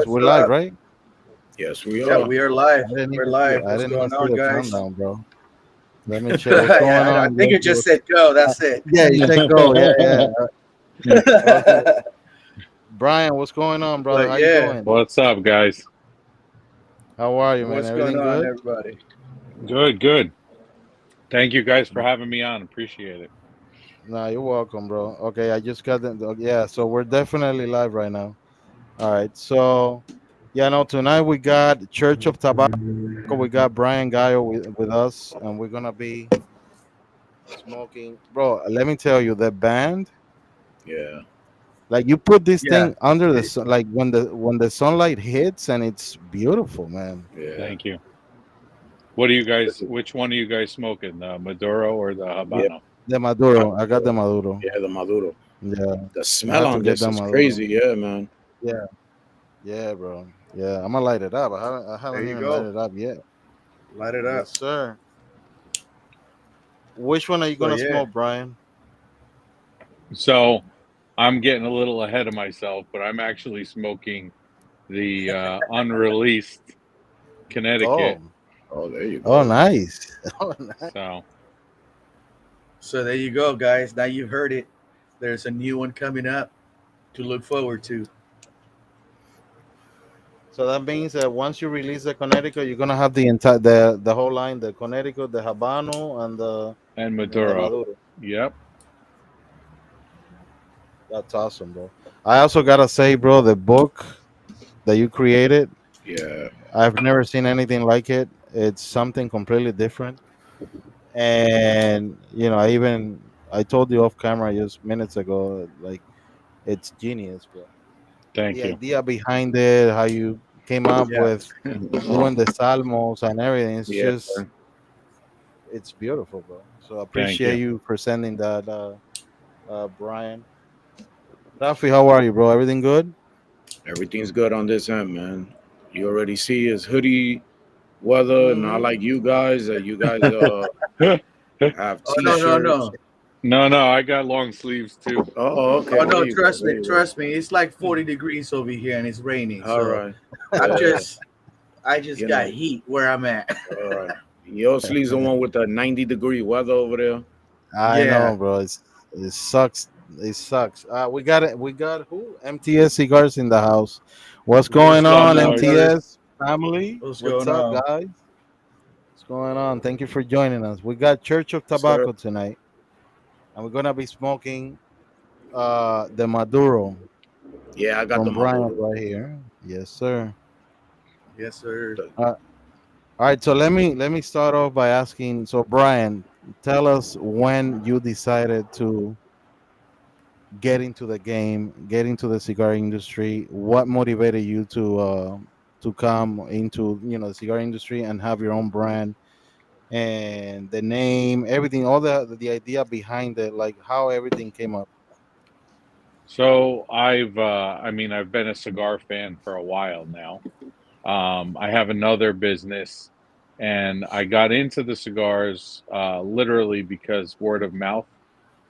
We're What's live, up? right? Yes, we Yeah, are. we are live. I didn't We're even see. live. I What's didn't even going see on, the guys? countdown, bro. Let me check. What's going Yeah, I on, think it Jesse? just said go. That's it. Yeah, you said go. Yeah, yeah. Okay, Brian, what's going on, brother? But How you yeah, doing? What's up, guys? How are you, man? what's going Everything on, good? everybody? Good, good. Thank you guys for having me on. Appreciate it. Nah, you're welcome, bro. Okay, I just got the yeah. So we're definitely live right now. All right. So yeah, no. Tonight we got Church of Tobacco. We got Brian Gallo with us, and we're gonna be smoking, bro. Let me tell you, the band. Yeah. Like you put this Yeah. thing under the sun, like when the sunlight hits, and it's beautiful, man. Yeah. Thank you. What do you guys? Which one are you guys smoking? The Maduro or the Yeah. Habano? The I, Maduro, I got the Maduro. yeah, the Maduro. Yeah, The I smell have to on get this the is Maduro. crazy. Yeah, man. Yeah, yeah, bro. Yeah, I'm gonna light it up. I There haven't you even lighted go. it up yet. Light it up. Yes, sir. Which one are you So gonna yeah. smoke, Brian? So I'm getting a little ahead of myself, but I'm actually smoking the unreleased Connecticut. Oh, Oh, there you oh, go. nice. Oh, nice. So So there you go, guys. Now you've heard it. There's a new one coming up to look forward to. So that means that once you release the Connecticut, you're gonna have the entire the whole line, the Connecticut, the Habano, and and the Maduro. Maduro. Yep. That's awesome, bro. I also gotta say, bro, the book that you created, Yeah. I've never seen anything like it. It's something completely different. And I told you off camera just minutes ago, like it's genius, bro. Thank The you. idea behind it, how you came up Yeah. with doing the salmos and everything, Yeah. it's beautiful, bro. So I Thank appreciate you. you for sending that, Brian. Rafi, how are you, bro? Everything good? Everything's good on this end, man. You already see his hoodie weather, not like you guys. You guys have Oh no, no, t-shirts. no. No, I got long sleeves too. Oh, okay. Oh There no, you go. trust There me, you go. trust me. It's like 40 degrees over here and it's raining. All So right. I'm Yeah. just I just You got know. heat where I'm at. All right. Your sleeves the one with the 90-degree weather over there. I Yeah. know, bro. It sucks. It sucks. We got it. We got who? MTS cigars in the house. What's What's going What's going up, on, on, boys? brothers? MTS family? What's What's going up, on? guys? What's going on? Thank you for joining us. We got Church of Sir. Tobacco tonight, and we're gonna be smoking the Maduro Yeah, I got the from Brian Maduro. right here. Yes, sir. Yes, sir. The- Uh, all right. So let me start off by asking. So Brian, tell us when you decided to get into the game, get into the cigar industry? What motivated you to come into the cigar industry and have your own brand and the name, everything, all the idea behind it, like how everything came up. So I mean, I've been a cigar fan for a while now. I have another business, and I got into the cigars literally because word of mouth.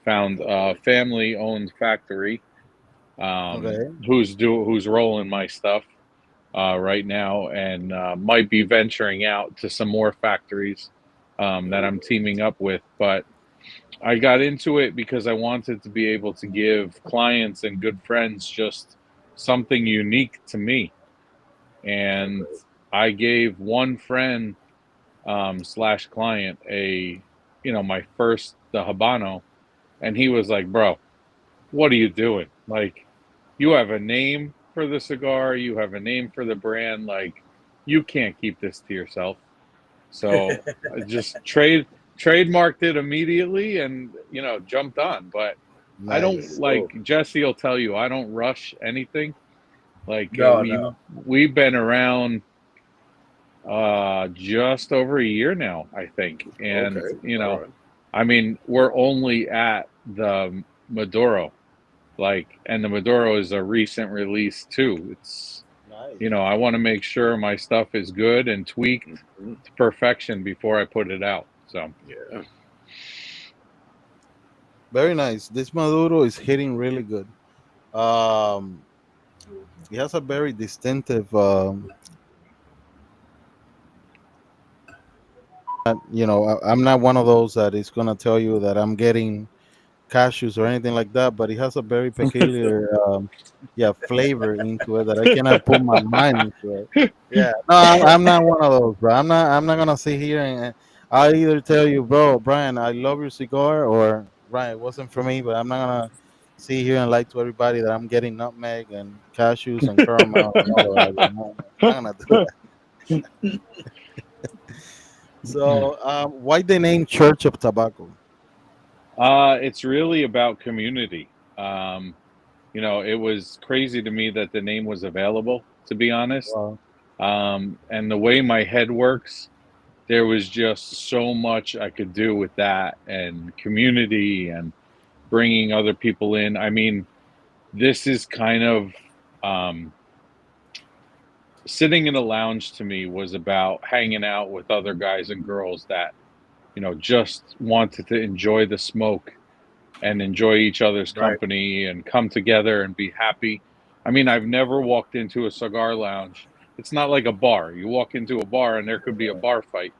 Found a family-owned factory Okay. who's rolling my stuff right now, and might be venturing out to some more factories that I'm teaming up with. But I got into it because I wanted to be able to give clients and good friends just something unique to me. And I gave one friend slash client my first the Habano, and he was like, "Bro, what are you doing? Like, you have a name for the cigar, you have a name for the brand. Like, you can't keep this to yourself." So I just trademarked it immediately, and jumped on. But I don't, Nice. like Jesse will tell you, I don't rush anything. Like No, no. we've been around just over a year now, I think. And Okay. All right. I mean, we're only at the Maduro, and the Maduro is a recent release too. It's Nice. I want to make sure my stuff is good and tweaked Mhm. to perfection before I put it out. So Yeah. Very nice. This Maduro is hitting really good. Um, he has a very distinctive. I'm not one of those that is gonna tell you that I'm getting cashews or anything like that, but it has a very peculiar, flavor into it that I cannot put my mind into it. Yeah, no, I'm not one of those, bro. I'm not gonna sit here and I'll either tell you, bro, Brian, I love your cigar, or Brian, it wasn't for me, but I'm not gonna sit here and lie to everybody that I'm getting nutmeg and cashews and caramel and all of that. No, I'm not gonna do that. So, why the name Church of Tobacco? It's really about community. Um, it was crazy to me that the name was available, to be honest. Well, And the way my head works, there was just so much I could do with that and community and bringing other people in. I mean, this is kind of um, sitting in a lounge to me was about hanging out with other guys and girls that, just wanted to enjoy the smoke and enjoy each other's Right. company and come together and be happy. I mean, I've never walked into a cigar lounge. It's not like a bar. You walk into a bar and there could be a bar fight.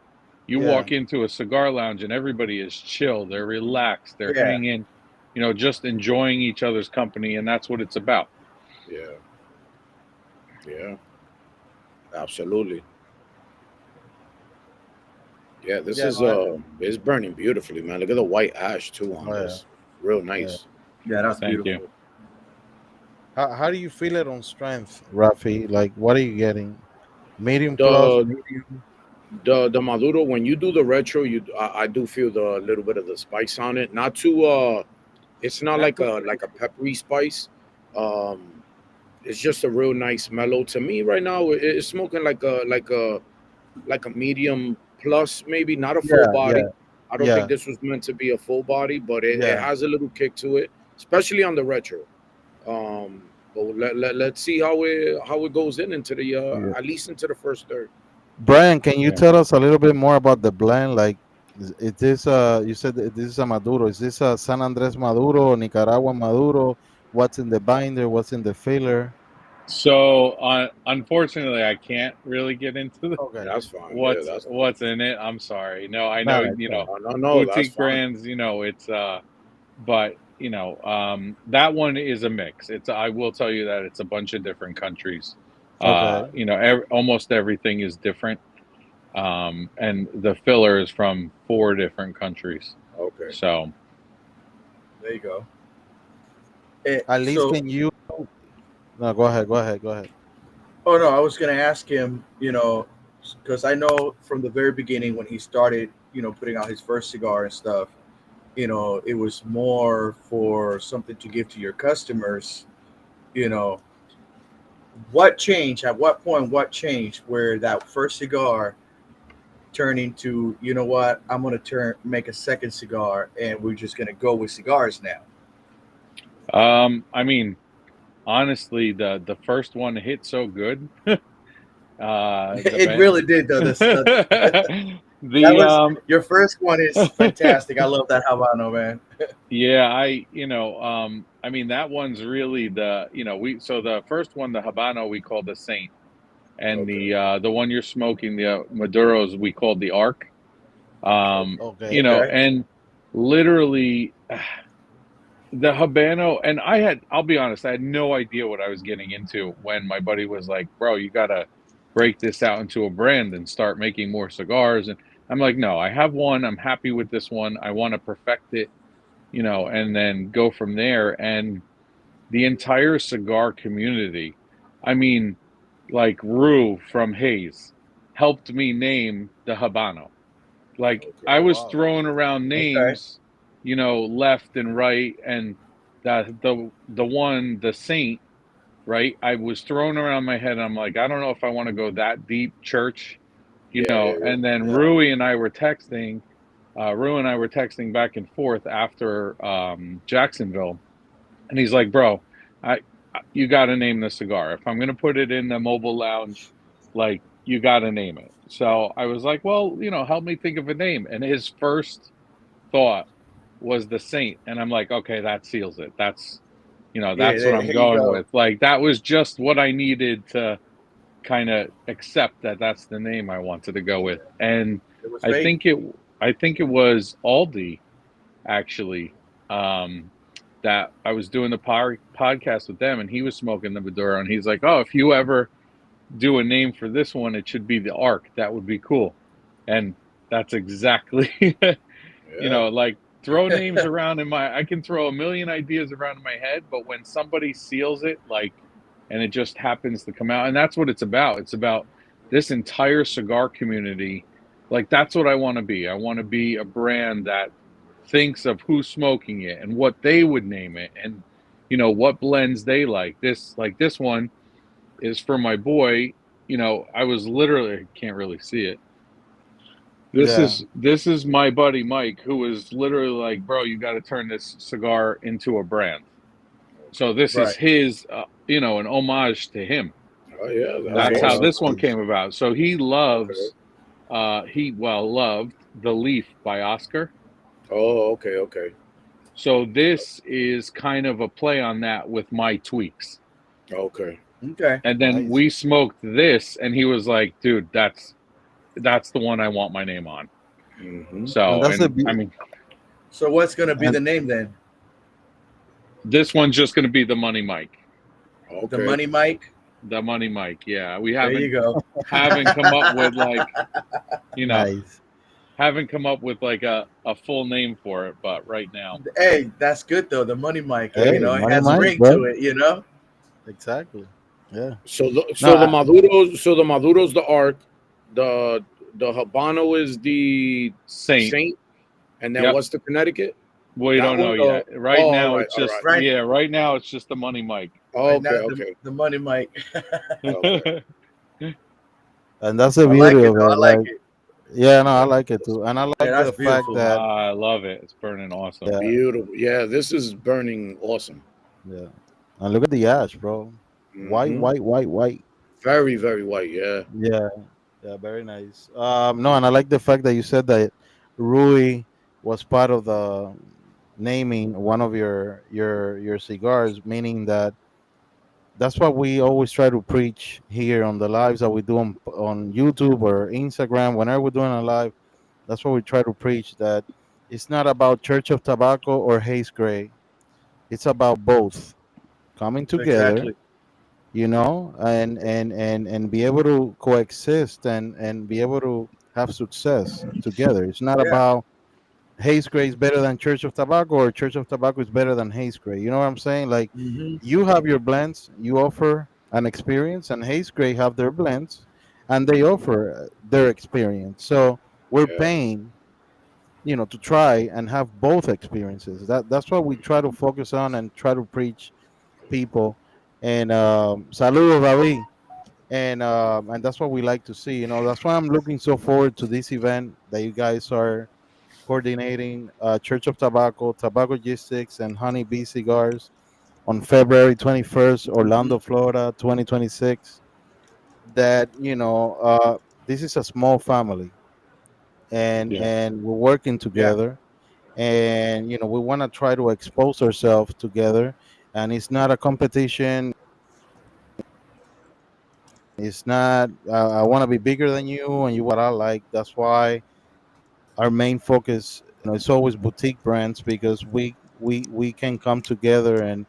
You yeah, walk into a cigar lounge and everybody is chill. They're relaxed. They're Yeah. hanging, just enjoying each other's company. And that's what it's about. Yeah, yeah, absolutely. Yeah, this yeah, is no, it's burning beautifully, man. Look at the white ash too on oh, yeah, this. Real yeah. nice. Yeah, that's Thank you. beautiful. How do you feel it on strength, Rafi? Like, what are you getting? Medium plus, The medium. the Maduro, when you do the retro, I do feel the little bit of the spice on it. Not too it's not Not like too a peppery spice. Um it's just a real nice mellow. To me right now, it's smoking like a medium plus, maybe not a full Yeah, yeah, body. I don't think yeah, this was meant to be a full body, but it yeah. has a little kick to it, especially on the retro. But let's see how it goes into the Yeah. at least into the first third. Brian, can you Yeah. tell us a little bit more about the blend? Like, is this you said that this is a Maduro? Is this a San Andres Maduro, Nicaragua Maduro? What's in the binder? What's in the filler? So, unfortunately, I can't really get into Okay, That's fine. Yeah, what's that's fine. what's in it. I'm sorry. No, I know, no, it's all right. No, that's boutique fine. brands, it's but that one is a mix. I will tell you that it's a bunch of different countries. Okay, Almost everything is different. And the filler is from 4 different countries. Okay. So, There you go. at least So, can you? No, go ahead, go ahead, go ahead. oh no, I was gonna ask him, because I know from the very beginning when he started, putting out his first cigar and stuff, it was more for something to give to your customers. You know, what changed? At what point? What changed? Where that first cigar turned into, what? I'm gonna make a second cigar, and we're just gonna go with cigars now. I mean, honestly, the first one hit so good. It really did, though. That The was your first one is fantastic. I love that Habano, man. Yeah, I mean that one's really the first one, the Habano, we call the Saint, and Okay. the one you're smoking, the Maduros, we called the Arc. Um, Okay, Okay. and literally the Habano, and I'll be honest, I had no idea what I was getting into when my buddy was like, "Bro, you gotta break this out into a brand and start making more cigars." And I'm like, "No, I have one. I'm happy with this one. I want to perfect it, and then go from there." And the entire cigar community, I mean, like Rue from Hayes, helped me name the Habano. Like Okay. I oh was wow, throwing around Okay. names, left and right, and the Saint, right? I was throwing around my head. I'm like, I don't know if I want to go that deep, church, Yeah, yeah, yeah. And then yeah, Rui and I were texting. Rue and I were texting back and forth after Jacksonville, and he's like, "Bro, you got to name the cigar. If I'm gonna put it in the mobile lounge, like you got to name it." So I was like, "Well, help me think of a name." And his first thought was the Saint, and I'm like, "Okay, that seals it. Yeah, that's what I'm here you going go. with. Like that was just what I needed to kind of accept that that's the name I wanted to go with. And It was I fate. think it I think it was Aldi actually, that I was doing the podcast with them, and he was smoking the Maduro, and he's like, "Oh, if you ever do a name for this one, it should be the Ark. That would be cool." And that's exactly, Yeah. like throw names around I can throw a million ideas around in my head, but when somebody seals it, like, and it just happens to come out, and that's what it's about. It's about this entire cigar community. Like that's what I want to be. I want to be a brand that thinks of who's smoking it and what they would name it, and what blends they like this one is for my boy. I was literally, I can't really see it. This Yeah, is this is my buddy Mike, who was literally like, bro, you got to turn this cigar into a brand. So this is Right. his an homage to him. Oh yeah, that's That's how nice, awesome. this one nice. came about. So he Okay. loves loved The Leaf by Oscar. Oh, okay, okay, So this is kind of a play on that with my tweaks. okay. Okay. And then Nice. we smoked this, and he was like, dude, that's the one I want my name on. Hmm. And So, that's the and I mean, So what's going to be and the name then? this one's just going to be the Money Mike. The Okay. Money Mike. The Money Mike. Yeah, we There you haven't go. haven't come up with like nice. haven't come up with like a full name for it, but right now, Hey, that's good though. The Money Mike. Hey, It money has a Mike, ring bro. to it. Exactly. Yeah. So the No, so the Maduro's the Ark, the Habano is the Saint. Saint, and then Yep. what's the Connecticut? We That don't know one? yet. Right Oh, now, all right, it's all just right. right now it's just the Money Mike. Oh, Right now, okay, okay, the Money Mike. okay. and that's the I like beauty it of though. I it. like Like, it. yeah, no, I like it too, and I Yeah, like that's the fact beautiful. that I love it. It's burning awesome. yeah, Beautiful. Yeah, this is burning awesome. yeah, and look at the ash, bro. White, Hmm. white, white, white. Very, very white. Yeah. Yeah, yeah, very nice. No, and I like the fact that you said that Rui was part of the naming one of your cigars, meaning that that's what we always try to preach here on the lives that we do on YouTube or Instagram. Whenever we're doing a live, that's what we try to preach. That it's not about Church of Tobacco or Haze Gray. It's about both coming together, Exactly. and be able to coexist and be able to have success together. It's not Yeah. about Haze Gray is better than Church of Tobacco or Church of Tobacco is better than Haze Gray. You know what I'm saying? Like Hmm. you have your blends, you offer an experience, and Haze Gray have their blends, and they offer their experience. So we're Yeah. paying, to try and have both experiences. That's what we try to focus on and try to preach people. And saludos, Ravi. And that's what we like to see. That's why I'm looking so forward to this event that you guys are coordinating, Church of Tobacco, Tobacco Logistics, and Honey Bee Cigars on February 21st, Hmm. Orlando, Florida, 2026. That this is a small family, and Yeah. and we're working Yeah. together, and we want to try to expose ourselves together, and it's not a competition. It's not. I want to be bigger than you, and you what I like. That's why our main focus, it's always boutique brands because we can come together and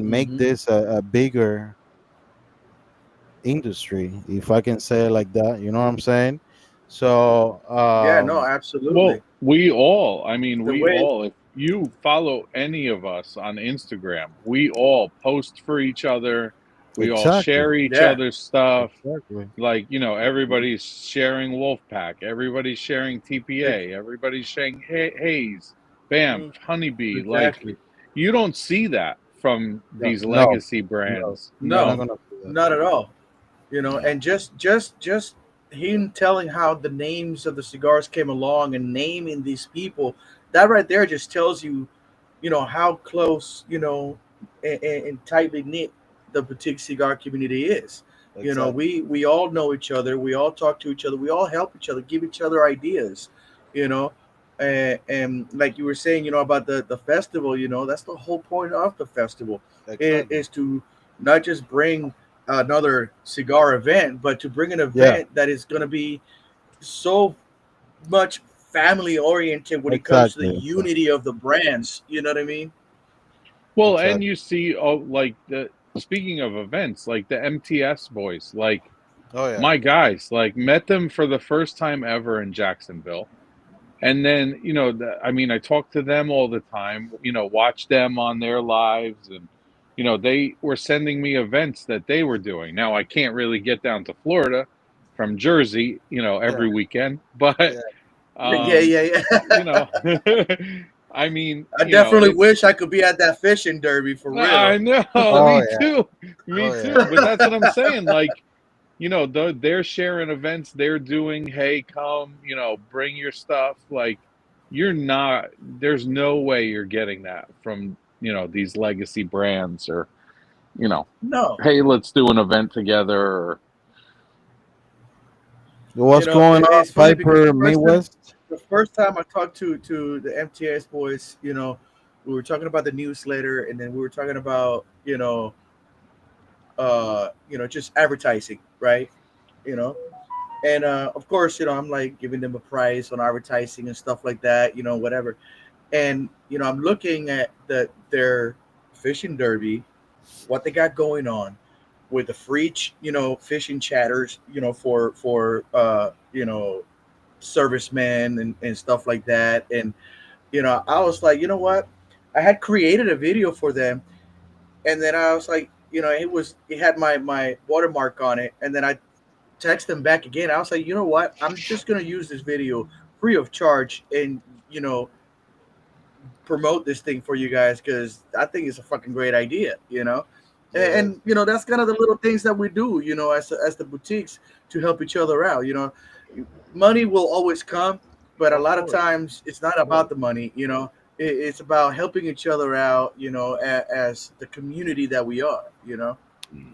make Hmm. this a bigger industry, if I can say it like that. You know what I'm saying? So, Yeah. No. Absolutely. Well, we all, I mean, The we way. all, if you follow any of us on Instagram, we all post for each other. We all exactly, share each Yeah. other's stuff. exactly. Like, everybody's sharing Wolfpack, everybody's sharing Ex- TPA, everybody's sharing Haze, Bam, mm, Honeybee. Like, Exactly. you don't see that from No, these no, legacy no, brands. you're not No. No. gonna do that. Not at all. No. And just him telling how the names of the cigars came along and naming these people, that right there just tells you, how close, and tightly knit the boutique cigar community is. Exactly. We all know each other, we all talk to each other, we all help each other, give each other ideas, you know, and like you were saying, about the festival, that's the whole point of the festival, Exactly. is to not just bring another cigar event, but to bring an Yeah, event that is going to be so much family oriented when it comes to the exactly. Exactly. unity of the brands. You know what I mean? Well, and Exactly. you see, oh, like the speaking of events, like the MTS boys, like Oh yeah. my guys, like met them for the first time ever in Jacksonville. And then, I mean, I talk to them all the time, watch them on their lives. And, they were sending me events that they were doing. Now, I can't really get down to Florida from Jersey, Yeah. every weekend, but, Yeah. Yeah, um, yeah, you yeah. know, I mean, I definitely it's, wish I could be at that fishing derby for I real. know, Oh me yeah. too, Oh me yeah. too. But that's what I'm saying. Like, they're sharing events, they're doing, hey, come, bring your stuff. Like, there's no way you're getting that from, these legacy brands or, you know, No, hey, let's do an event together. Or, What's going on, it's funny because Piper Midwest? the first time I talked to the MTS boys, we were talking about the newsletter, and then we were talking about just advertising, right? You know, and of course, I'm like giving them a price on advertising and stuff like that, whatever. And I'm looking at their fishing derby, what they got going on with the free, fishing chatters, for servicemen and stuff like that. And I was like, you know what? I had created a video for them, and then I was like, it had my watermark on it, and then I text them back again. I was like, you know what? I'm just gonna use this video free of charge, and you know promote this thing for you guys because I think it's a fucking great idea. Yes. That's kind of the little things that we do, as the boutiques, to help each other out. Money will always come, but a Of lot of course. times it's not Of about course. the money. It's about helping each other out. As the community that we are.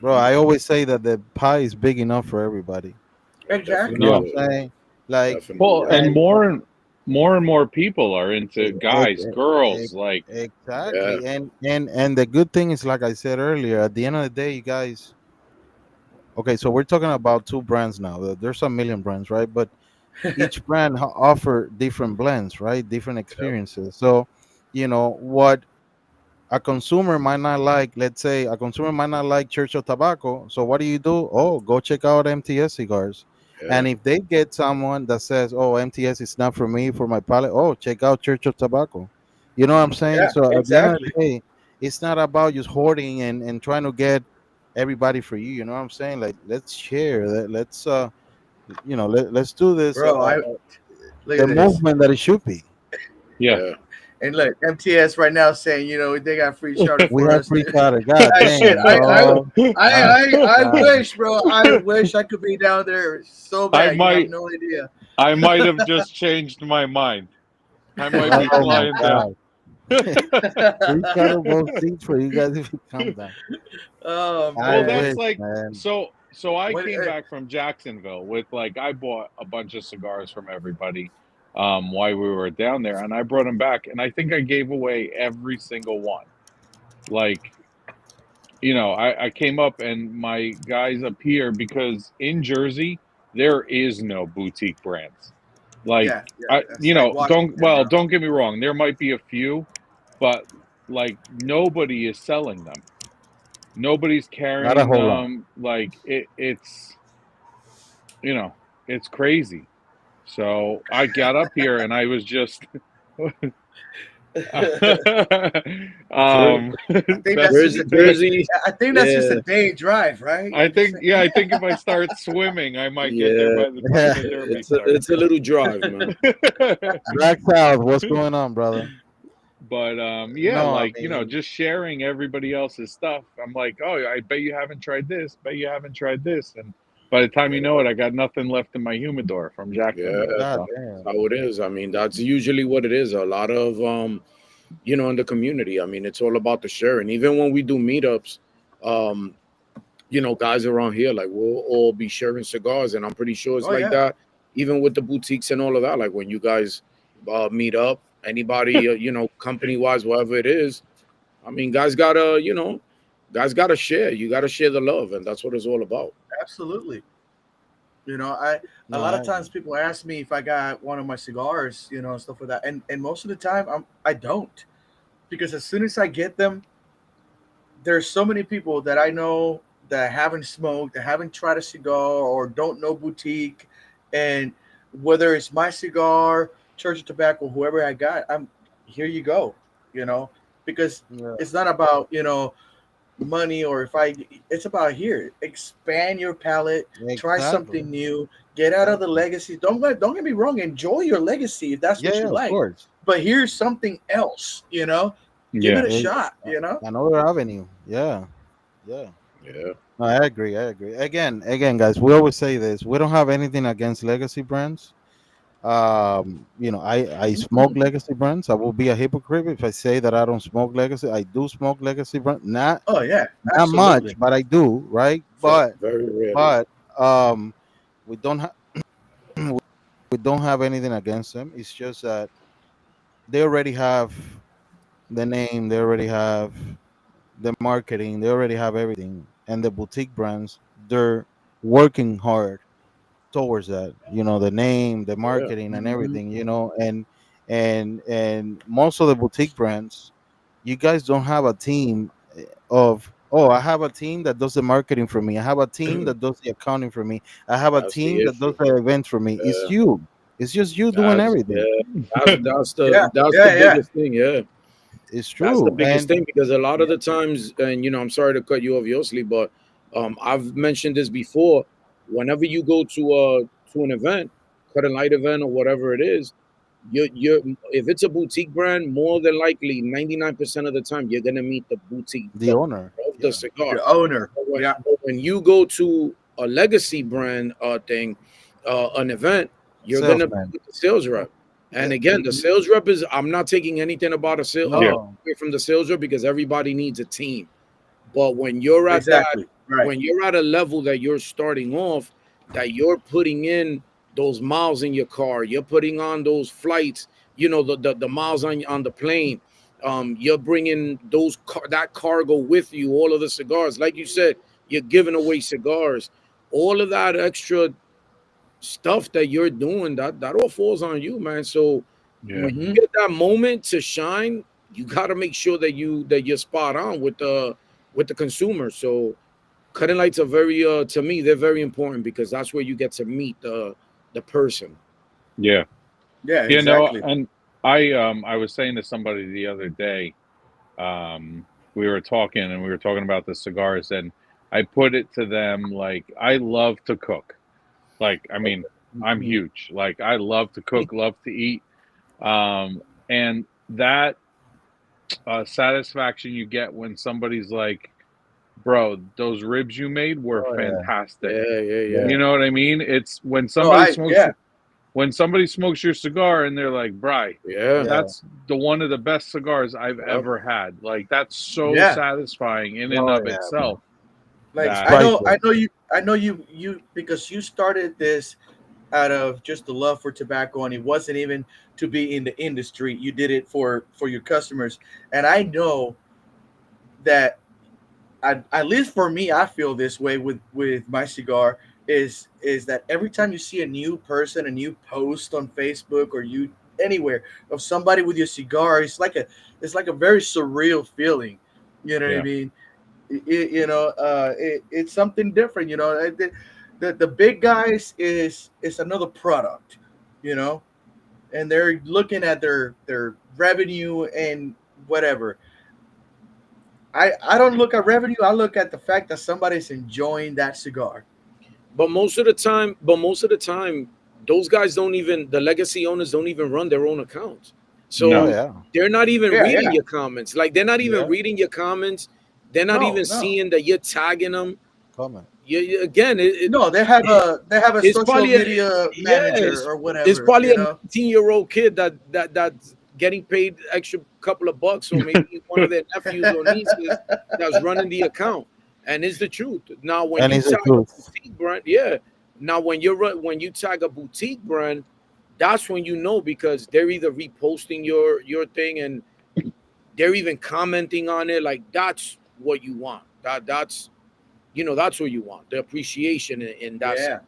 Bro, Mhm. I always say that the pie is big enough for everybody. You know Definitely Exactly. what yeah. I'm is. saying? Like, Definitely Well, and is. and more and more people are into e- guys, girls, like, Yeah. exactly. And the good thing is, like I said earlier, at the end of the day, you guys. Okay, so we're talking about two brands now. There's a million brands, right? But each brand offer different blends, right? Different Yep. experiences. So, what a consumer might not like. Let's say a consumer might not like Churchill Tobacco. So what do? Oh, go check out MTS cigars. Yeah. And if they get someone that says, "Oh, MTS is not for me, for my palate," oh, check out Churchill Tobacco. You know what I'm Mhm. saying? Yeah. So at the end of Exactly. the day, it's not about just hoarding and trying to get everybody for you. You know what I'm saying? Like, let's share. Let's let's do this. Bro, I look The at this. movement that it should be. yeah. Yeah. And look, MTS right now saying, they got free charter We for have us. free charter. God Shit, damn, bro. God, I God. wish, bro. I wish I could be down there so I bad. You have might no idea. I might have just changed my mind. I might be Oh my flying down. God. Free charter both seats for you guys if you come down. Oh I Well, man. that's wish, like, man. so I When came back from Jacksonville with, like, I bought a bunch of cigars from everybody while we were down there, and I brought them back, and I think I gave away every single one. Like, I came up and my guys up here, because in Jersey there is no boutique brands. Like, yeah, yeah, that's like Washington, well, bro. don't get me wrong, there might be a few, but like nobody is selling them. Nobody's Not a carrying whole lot. them. Like, you know, it's crazy. So I got up here and I was just Jer- I think that's that's just Jersey, a day. Jersey. I think that's just a Yeah. day drive, right? I I'm just think, saying. yeah, I think if I start swimming, I might get there Yeah. by the time the derby It's starts. a little drive, man. Black South, what's going on, brother? But yeah, No, I like, mean, just sharing everybody else's stuff. I'm like, oh, I bet you haven't tried this. Bet you haven't tried this. And by the time you know it, I got nothing left in my humidor from Yeah. Jacksonville. God So damn. How it is. I mean, that's usually what it is. A lot of in the community. I mean, it's all about the sharing. Even when we do meetups, um, guys around here, like we'll all be sharing cigars, and I'm pretty sure it's Oh like yeah, that, even with the boutiques and all of that. Like when you guys, meet up. Anybody, company wise, whatever it is. I mean, guys gotta share. You gotta share the love, and that's what it's all about. Absolutely. You know, I a No, lot I of times agree. people ask me if I got one of my cigars, and stuff like that, and most of the time I don't, because as soon as I get them, there's so many people that I know that haven't smoked, that haven't tried a cigar, or don't know boutique, and whether it's my cigar, Church of Tobacco, whoever I got, I'm here. You go, you know, because Yeah, it's not about money, or if I. It's about here. Expand your palate. Try exactly. something new. Get out of the Exactly. legacy. Don't get me wrong. Enjoy your legacy if that's Yeah, what yeah, you of like. course. But here's something else. Give it Yeah. a Eh, shot. Another avenue. Yeah, yeah. Yeah, No, I agree. I agree. Again, guys, we always say this. We don't have anything against legacy brands. I smoke Mhm. legacy brands. I will be a hypocrite if I say that I don't smoke legacy. I do smoke legacy brand. Oh yeah, Not much, absolutely. but I do, right? very, very rarely. But we don't have we don't have anything against them. It's just that they already have the name, they already have the marketing, they already have everything. And the boutique brands, they're working hard towards that. The name, the Yeah, marketing, and Mhm. everything. And most of the boutique brands, you guys don't have a team of, oh, I have a team that does the marketing for me. I have a team that does the accounting for me. I have a that's the team that does issue. the events for me. It's Yeah, you. It's just you doing that's everything. yeah, that's Yeah, the yeah, yeah. biggest thing. Yeah, It's that's the true. biggest thing because a lot Yeah, of the times, and I'm sorry to cut you off, Yosli, but I've mentioned this before. Whenever you go to an event, cut and light event or whatever it is, you if it's a boutique brand, more than likely 99% of the time you're gonna meet the boutique the owner. of the Yeah, cigar. The owner. Yeah. But when you go to a legacy brand thing, an event, you're gonna be salesman. with the sales rep. And Yeah, again, the Mhm. sales rep is I'm not taking anything about a sale Yeah. no, away from the sales rep because everybody needs a team. But when you're at that, Exactly. Right. when you're at a level that you're starting off, that you're putting in those miles in your car, you're putting on those flights, the miles on the plane. You're bringing that cargo with you, all of the cigars. Like you said, you're giving away cigars. All of that extra stuff that you're doing, that all falls on you, man. So Yeah. when you Hmm. get that moment to shine, you got to make sure that you're spot on with the consumer. So cutting lights are very to me they're very important because that's where you get to meet the person. Yeah. Yeah. No, Exactly. and I was saying to somebody the other day, we were talking and we were talking about the cigars, and I put it to them like I love to cook. Like, I mean, I'm Mhm. huge. Like, I love to cook, love to eat. And that satisfaction you get when somebody's like, bro, those ribs you made were oh yeah, fantastic. Yeah, yeah, yeah, yeah. You know what I mean? It's No, yeah. when somebody smokes your cigar and they're like, Bry, Yeah, yeah, that's the one of the best cigars I've yeah. ever had. Like, that's so Yeah. satisfying in and oh of yeah, bro. itself Like It's that priceless. I know you because you started this out of just the love for tobacco, and it wasn't even to be in the industry. You did it for your customers, and I know that at least for me, I feel this way with my cigar. Is that every time you see a new person, a new post on Facebook or you anywhere of somebody with your cigar, it's like a very surreal feeling. You know what I yeah. mean? It's something different. The big guys is another product. You know, and they're looking at their revenue and whatever. I don't look at revenue. I look at the fact that somebody's enjoying that cigar. But most of the time, those guys don't even the legacy owners don't even run their own accounts. Oh No. So yeah, they're not even Yeah, reading yeah. your comments. Like they're not even yeah. reading your comments. They're not No, even no, seeing that you're tagging them. Comment. Again, no. They have a it's social probably media manager yes, or it's whatever. probably a 19-year-old kid that's getting paid extra couple of bucks, or maybe one of their nephews or nieces that's running the account. And it's the truth. Now, when And you it's the tag a truth. boutique brand, yeah. Now, when you tag a boutique brand, that's when you know, because they're either reposting your thing and they're even commenting on it. Like that's what you want. That's that's what you want. The appreciation in that Yeah. sense.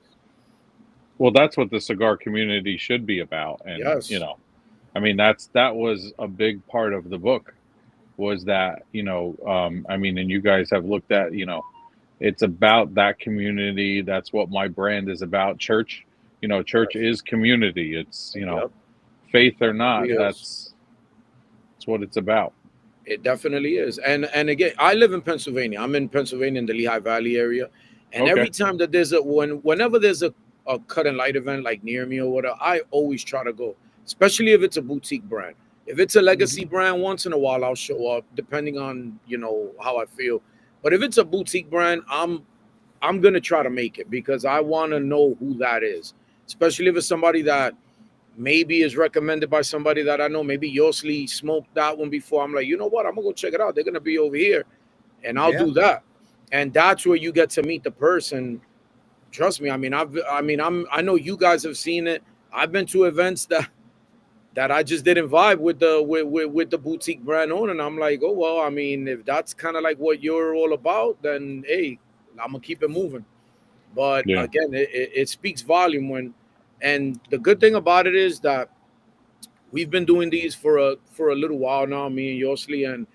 Well, that's what the cigar community should be about. And, Yes. I mean, that was a big part of the book, was that, I mean, and you guys have looked at, it's about that community. That's what my brand is about. Church, church Yes. is community. It's, Yep. faith or not, Yes. that's what it's about. It definitely is. And again, I live in Pennsylvania. I'm in Pennsylvania in the Lehigh Valley area. And Okay. every time that there's whenever there's a cut and light event like near me or whatever, I always try to go, especially if it's a boutique brand. If it's a legacy brand, once in a while I'll show up, depending on how I feel. But if it's a boutique brand, I'm gonna try to make it, because I want to know who that is, especially if it's somebody that maybe is recommended by somebody that I know. Maybe Yosli smoked that one before. I'm like, you know what? I'm gonna go check it out. They're gonna be over here, and I'll Yeah. do that. And that's where you get to meet the person. Trust me. I mean, I know you guys have seen it. I've been to events that I just didn't vibe with the boutique brand owner, and I'm like, oh well. I mean, if that's kind of like what you're all about, then hey, I'm gonna keep it moving. But Yeah. again, it speaks volume when, and the good thing about it is that we've been doing these for a little while now, me and Yosli,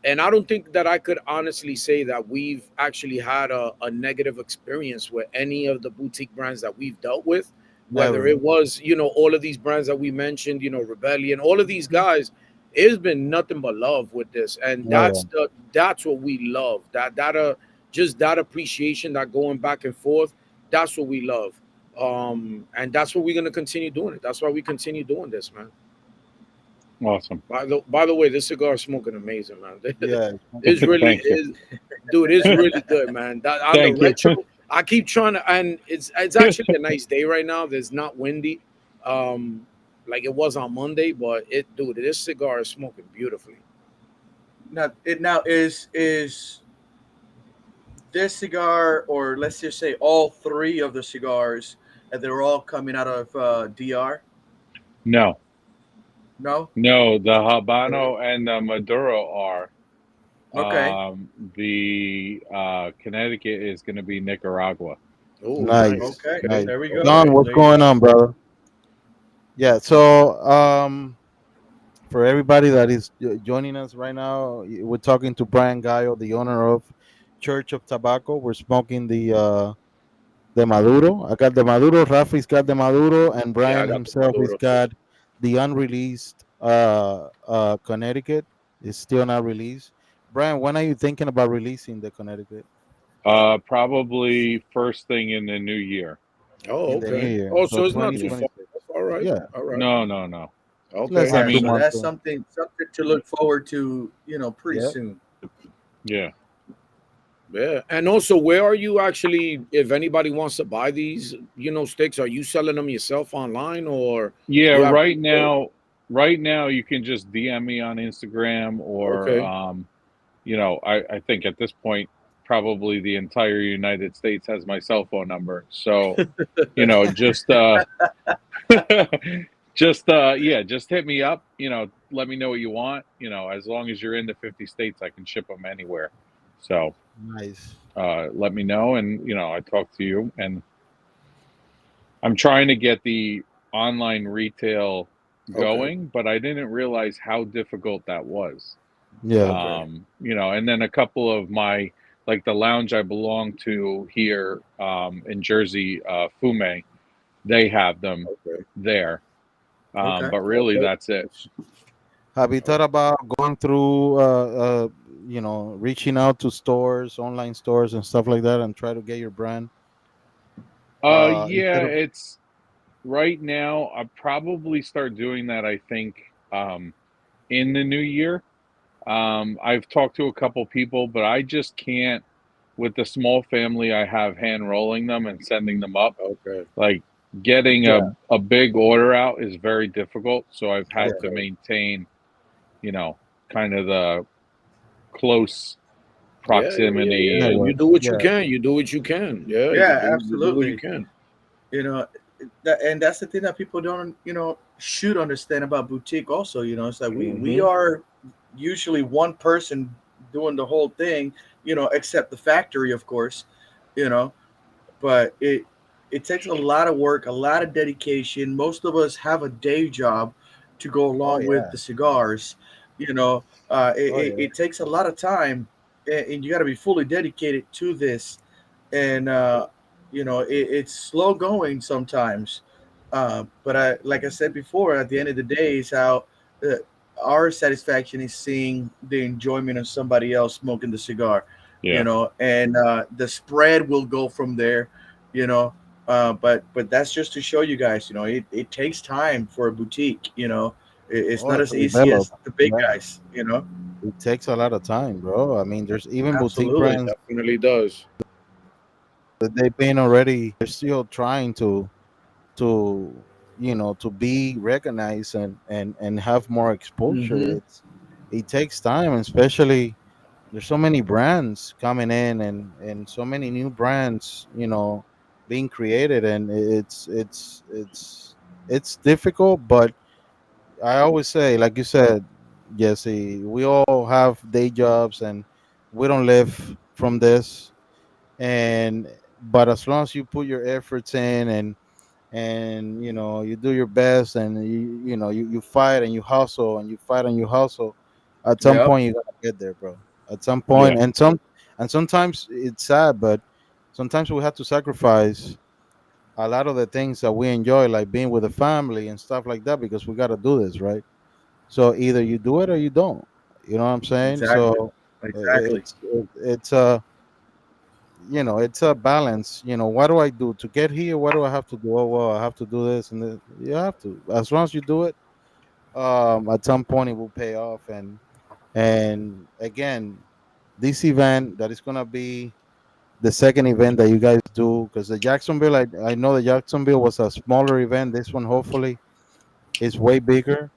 and I don't think that I could honestly say that we've actually had a negative experience with any of the boutique brands that we've dealt with. Whether Never. it was, all of these brands that we mentioned, Rebellion, all of these guys, it's been nothing but love with this, and Yeah. that's what we love. Just that appreciation, that going back and forth. That's what we love, and that's what we're gonna continue doing. It. That's why we continue doing this, man. Awesome. By the way, this cigar is smoking amazing, man. Yeah. It's really Thank you. is, dude. It's really good, man. That on Thank the you. retro, I keep trying to, and it's actually a nice day right now. There's not windy, like it was on Monday, but dude, this cigar is smoking beautifully. Now is this cigar, or let's just say all three of the cigars, and they're all coming out of DR? No, No. no, the Habano and the Maduro are. Okay. The Connecticut is going to be Nicaragua. Oh, Nice. Okay. Nice. There we go. Don, what's There you going go. on, brother? Yeah. So, for everybody that is joining us right now, we're talking to Brian Gallo, the owner of Church of Tobacco. We're smoking the Maduro. I got the Maduro. Rafi's got the Maduro, and Yeah, I Brian got the himself has Maduro. got the unreleased Connecticut. It's still not released. Brian, when are you thinking about releasing the Connecticut? Probably first thing in the new year. Oh, In the new okay. year. Oh, So so it's not too far. 2026. That's all right. Yeah. All right. No, no, no. Okay. Less than I Yeah. two mean- So months. that's something to look forward to. Pretty Yeah. soon. Yeah. Yeah, and also, where are you actually? If anybody wants to buy these, sticks, are you selling them yourself online, or Yeah, you have right people? now you can just DM me on Instagram, or Okay. I think at this point probably the entire United States has my cell phone number. So, just just hit me up, let me know what you want, as long as you're in the 50 states I can ship them anywhere. So, Nice. let me know, and I talk to you, and I'm trying to get the online retail Okay. going, but I didn't realize how difficult that was. Yeah. Okay. And then a couple of my, like the lounge I belong to here in Jersey, Fume, they have them Okay. there. Okay. But really, Okay. that's it. Have you thought about going through, reaching out to stores, online stores, and stuff like that, and try to get your brand? Yeah, Instead of it's right now. I'll probably start doing that, I think, in the new year. I've talked to a couple people, but I just can't, with the small family I have, hand rolling them and sending them up. Okay. Like getting Yeah. a big order out is very difficult. So I've had to Okay. maintain, kind of the close Yeah, proximity. Yeah, And well, you do what you yeah. can. You do what you can. Yeah. Yeah. You do what you Absolutely. can. You know, and that's the thing that people don't, should understand about boutique. Also, it's like we Hmm. are usually one person doing the whole thing, except the factory, of course, you know. But it takes a lot of work, a lot of dedication. Most of us have a day job to go Oh along with yeah. the cigars. You know, Oh yeah. it takes a lot of time, and you got to be fully dedicated to this. And it's slow going sometimes. But like I said before, at the end of the day, is how uh, our satisfaction is seeing the enjoyment of somebody else smoking the cigar, Yeah. and the spread will go from there, you know. But that's just to show you guys, it takes time for a boutique, it's Oh, not to as easy develop. as the big Yeah. guys. It takes a lot of time, bro. I mean, there's even boutique Absolutely. brands Definitely does. that they've been already. They're still trying to to be recognized and have more exposure. Hmm. It takes time, and especially there's so many brands coming in and so many new brands being created, and it's difficult. But I always say, like you said, Jesse, we all have day jobs and we don't live from this. And but as long as you put your efforts in and you do your best and you fight and you hustle and you fight and you hustle, at some Yep. point you're gonna get there, bro. At some Yeah. point, and sometimes it's sad, but sometimes we have to sacrifice a lot of the things that we enjoy, like being with the family and stuff like that, because we got to do this, right? So either you do it or you don't. You know what I'm saying? Exactly. So Exactly. it's a balance. What do I do to get here? What do I have to do? Oh well, I have to do this, and you have to. As long as you do it, at some point it will pay off. And again, this event that is gonna be the second event that you guys do, because the Jacksonville, I know the Jacksonville was a smaller event. This one hopefully is way bigger.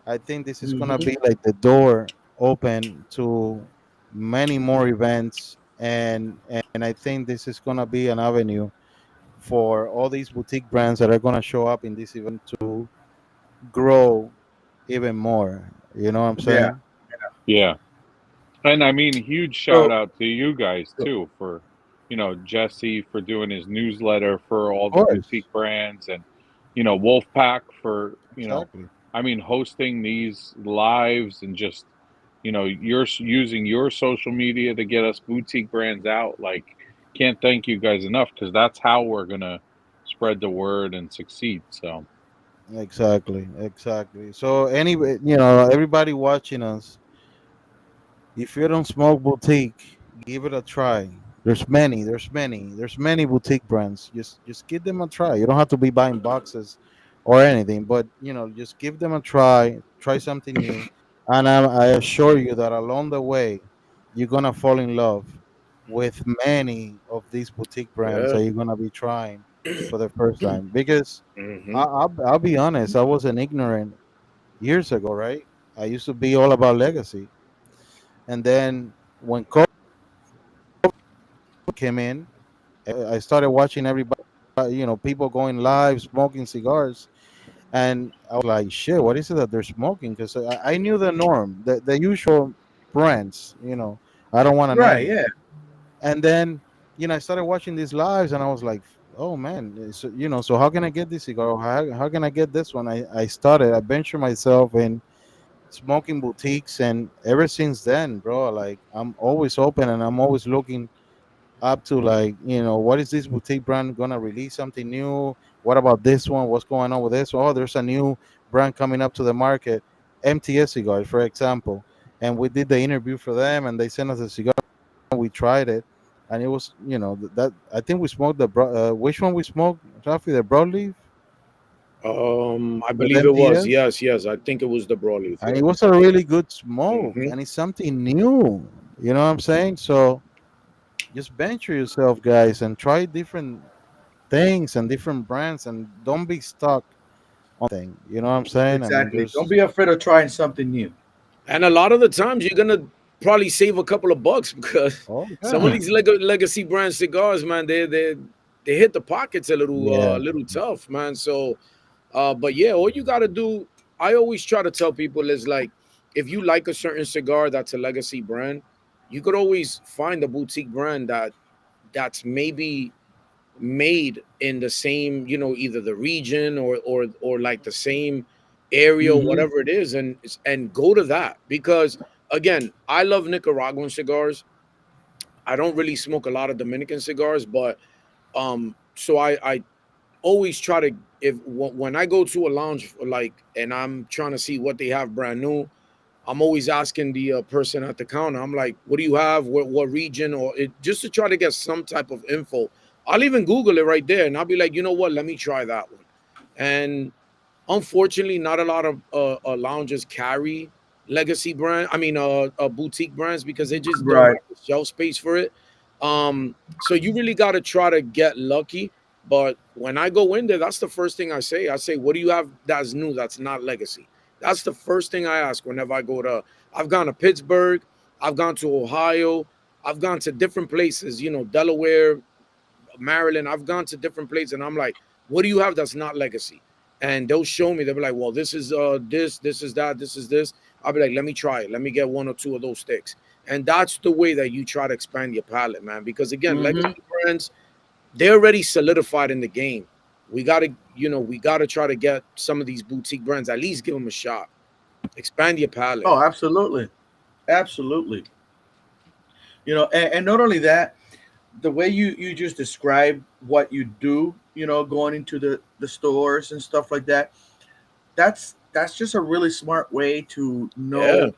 I think this is gonna Hmm. be like the door open to many more events, and I think this is gonna be an avenue for all these boutique brands that are gonna show up in this event to grow even more. You know what I'm Yeah. saying? Yeah. And I mean, huge shout So, out to you guys so too for, Jesse for doing his newsletter for Of all the course, boutique brands and, Wolfpack for, exactly. I mean, hosting these lives and just, you're using your social media to get us boutique brands out. Like, can't thank you guys enough because that's how we're going to spread the word and succeed. So, Exactly, exactly. So anyway, everybody watching us, if you don't smoke boutique, give it a try. There's many boutique brands. Just give them a try. You don't have to be buying boxes or anything, but just give them a try. Try something new, and I assure you that along the way, you're gonna fall in love with many of these boutique brands Yeah. that you're gonna be trying for the first time. Because Hmm. I'll be honest, I was an ignorant years ago, right? I used to be all about legacy, and then when COVID came in, I started watching everybody, people going live, smoking cigars, and I was like, shit, what is it that they're smoking? Because I knew the norm, the usual brands, I don't want to right, name, yeah, and then I started watching these lives, and I was like, oh man, so how can I get this cigar? How can I get this one? I ventured myself in smoking boutiques, and ever since then, bro, like I'm always open and I'm always looking up to, like, what is this boutique brand gonna release something new? What about this one? What's going on with this? Oh, there's a new brand coming up to the market, MTS cigars, for example. And we did the interview for them, and they sent us a cigar. We tried it, and it was, that I think we smoked which one we smoked, Rafi, the broadleaf I with believe it was. MTS, Yes, yes. I think it was the broadleaf. and Yeah. it was a really good smoke, Hmm. and it's something new. You know what I'm saying? So just venture yourself, guys, and try different things and different brands, and don't be stuck on thing. You know what I'm saying? I mean, exactly. Don't just be afraid of trying something new. And a lot of the times you're gonna probably save a couple of bucks because oh some of yeah, these legacy brand cigars, man, they they hit the pockets Yeah. a little tough, man. So, but yeah, all you gotta do, I always try to tell people is like, if you like a certain cigar that's a legacy brand, you could always find a boutique brand that's maybe made in the same, you know, either the region or like the same area or Hmm. whatever it is, and go to that. Because again, I love Nicaraguan cigars. I don't really smoke a lot of Dominican cigars, but so I always try to, if when I go to a lounge like, and I'm trying to see what they have brand new, I'm always asking the person at the counter. I'm like, "What do you have? What region?" Or just to try to get some type of info. I'll even Google it right there, and I'll be like, "You know what? Let me try that one." And unfortunately, not a lot of lounges carry legacy brand. I mean, boutique brands, because they just don't Right. have the shelf space for it. So you really got to try to get lucky. But when I go in there, that's the first thing I say. I say, "What do you have that's new? That's not legacy?" That's the first thing I ask whenever I go to. I've gone to Pittsburgh. I've gone to Ohio. I've gone to different places. You know, Delaware, Maryland. I've gone to different places, and I'm like, "What do you have that's not legacy?" And they'll show me. They'll be like, "Well, this is this is that, this is this." I'll be like, "Let me try it. Let me get one or two of those sticks." And that's the way that you try to expand your palette, man. Because again, Hmm. legacy brands, they're already solidified in the game. We gotta, we gotta try to get some of these boutique brands, at least give them a shot. Expand your palette. Oh, absolutely, absolutely. And not only that, the way you just describe what you do, going into the stores and stuff like that, that's just a really smart way to Yeah, know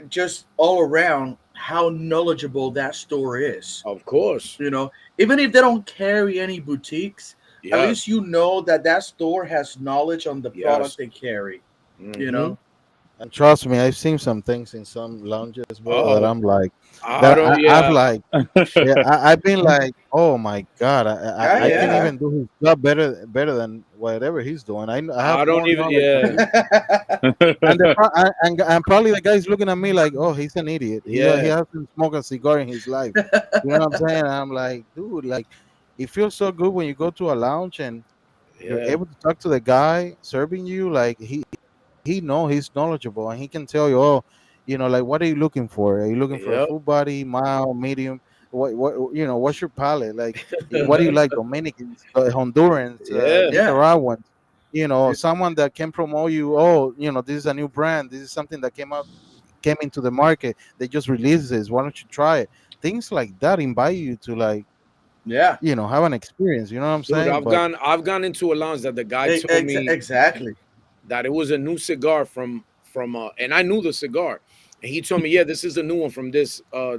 just all around how knowledgeable that store is. of course. you know Even if they don't carry any boutiques, at least Yes. you know that that store has knowledge on the product Yes. they carry you Hmm. know And trust me, I've seen some things in some lounges, bro, that Oh, I'm like, I that don't. I've Yeah, like, yeah, I've been like, oh my god, yeah, I can yeah. yeah. even do his job better than whatever he's doing. I have I don't more even. knowledge than Yeah, he. And probably the guy's looking at me like, oh, he's an idiot. He yeah, hasn't smoked a cigar in his life. You know what I'm saying? And I'm like, dude, like, it feels so good when you go to a lounge and you're yeah, able to talk to the guy serving you. Like he's knowledgeable and he can tell you, oh, like, what are you looking for? Are you looking for a yeah. full body, mild, medium? What's your palate? Like, what do you like? Dominicans, Hondurans, Yeah, Yeah. Nicaraguans, someone that can promote you. Oh, this is a new brand. This is something that came into the market. They just released this. Why don't you try it? Things like that invite you to, like, Yeah. have an experience. You know what I'm dude, saying? But I've gone into a lounge that the guy told me Exactly. that it was a new cigar from and I knew the cigar, and he told me, yeah, this is a new one from this uh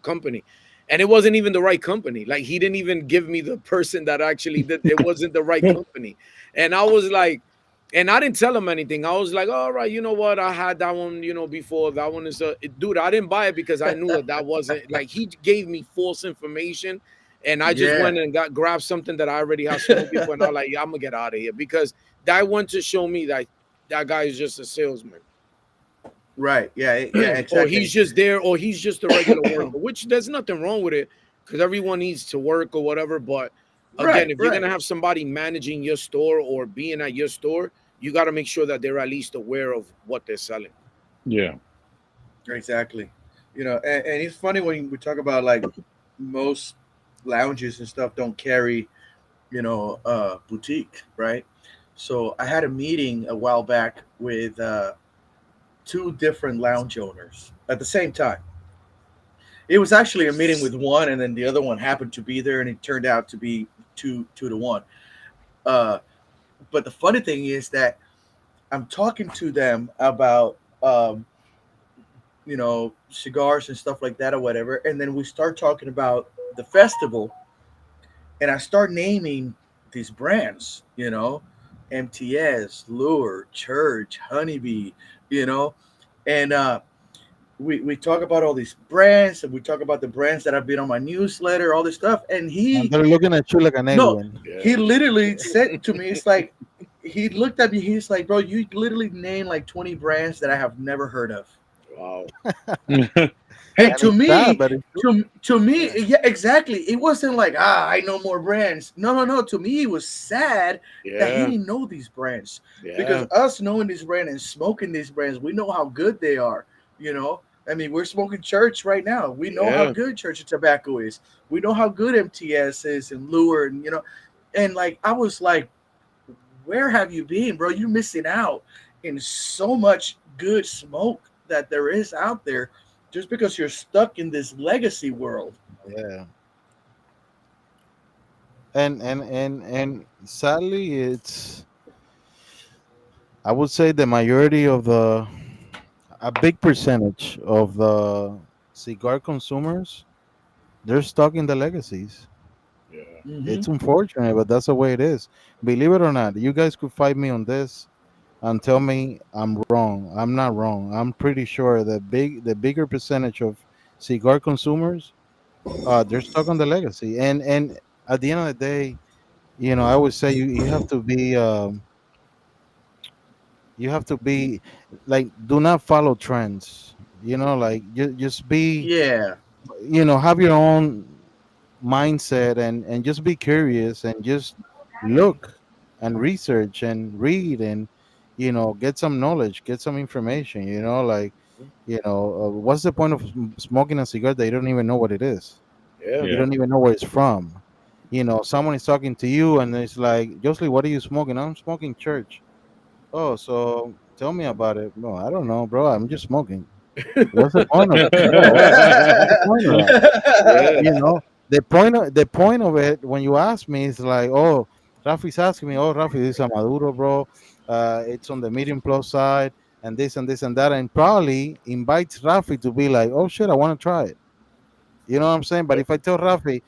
company, and it wasn't even the right company. Like, he didn't even give me the person that actually did. It wasn't the right company, and I was like, and I didn't tell him anything. I was like, all right, you know what, I had that one, before. That one is dude, I didn't buy it because I knew that wasn't, like, he gave me false information. And I just Yeah. went and grabbed something that I already had smoked before, and I was like, yeah, I'm gonna get out of here, because that went to show me that that guy is just a salesman, Right. Yeah. Yeah. or he's Exactly. just there, or he's just a regular worker. Which there's nothing wrong with it, because everyone needs to work or whatever. But again, Right. if you're Right. gonna have somebody managing your store or being at your store, you got to make sure that they're at least aware of what they're selling. Yeah. Exactly. And it's funny when we talk about, like, most lounges and stuff don't carry, boutique, right? So I had a meeting a while back with two different lounge owners at the same time. It was actually a meeting with one, and then the other one happened to be there, and it turned out to be two to one. Uh, but the funny thing is that I'm talking to them about cigars and stuff like that or whatever, and then we start talking about the festival, and I start naming these brands, MTS, Lure, Church, Honeybee, you know, and we talk about all these brands, and we talk about the brands that have been on my newsletter, all this stuff, and and they're looking at you like an no, alien. Yeah. he literally said to me, it's like, he looked at me, he's like, bro, you literally named like 20 brands that I have never heard of. Wow. Hey, And to it's sad, me, but it's true. to me, Yeah. yeah, exactly. It wasn't like I know more brands. No, no, no. To me, it was sad that he Yeah, didn't know these brands because yeah, us knowing these brands and smoking these brands, we know how good they are. You know, I mean, we're smoking Church right now. We know how yeah. good Church of Tobacco is. We know how good MTS is and Lure, and and like I was like, where have you been, bro? You're missing out in so much good smoke that there is out there just because you're stuck in this legacy world. Yeah. And sadly, it's, I would say the majority of the, a big percentage of the cigar consumers, they're stuck in the legacies. Yeah. Mm-hmm. It's unfortunate, but that's the way it is. Believe it or not, you guys could fight me on this and tell me I'm wrong. I'm not wrong. I'm pretty sure the bigger percentage of cigar consumers, they're stuck on the legacy. And at the end of the day, I would say you have to be, you have to be like, do not follow trends. Like, just be, Yeah. have your own mindset, and just be curious, and just look and research and read, and get some knowledge, get some information, like, what's the point of smoking a cigar that you don't even know what it is? Yeah. You Yeah. don't even know where it's from. Someone is talking to you and it's like, Josely, what are you smoking? I'm smoking Church. Oh, so tell me about it. No, I don't know, bro. I'm just smoking. What's the point of yeah, what's the point of that? Yeah. you know the point of it, when you ask me, is like, oh, Rafi's asking me, oh, Rafi, this is a Maduro, bro. It's on the medium plus side, and this and this and that, and probably invites Rafi to be like, oh shit, I want to try it. You know what I'm saying? But if I tell Rafi,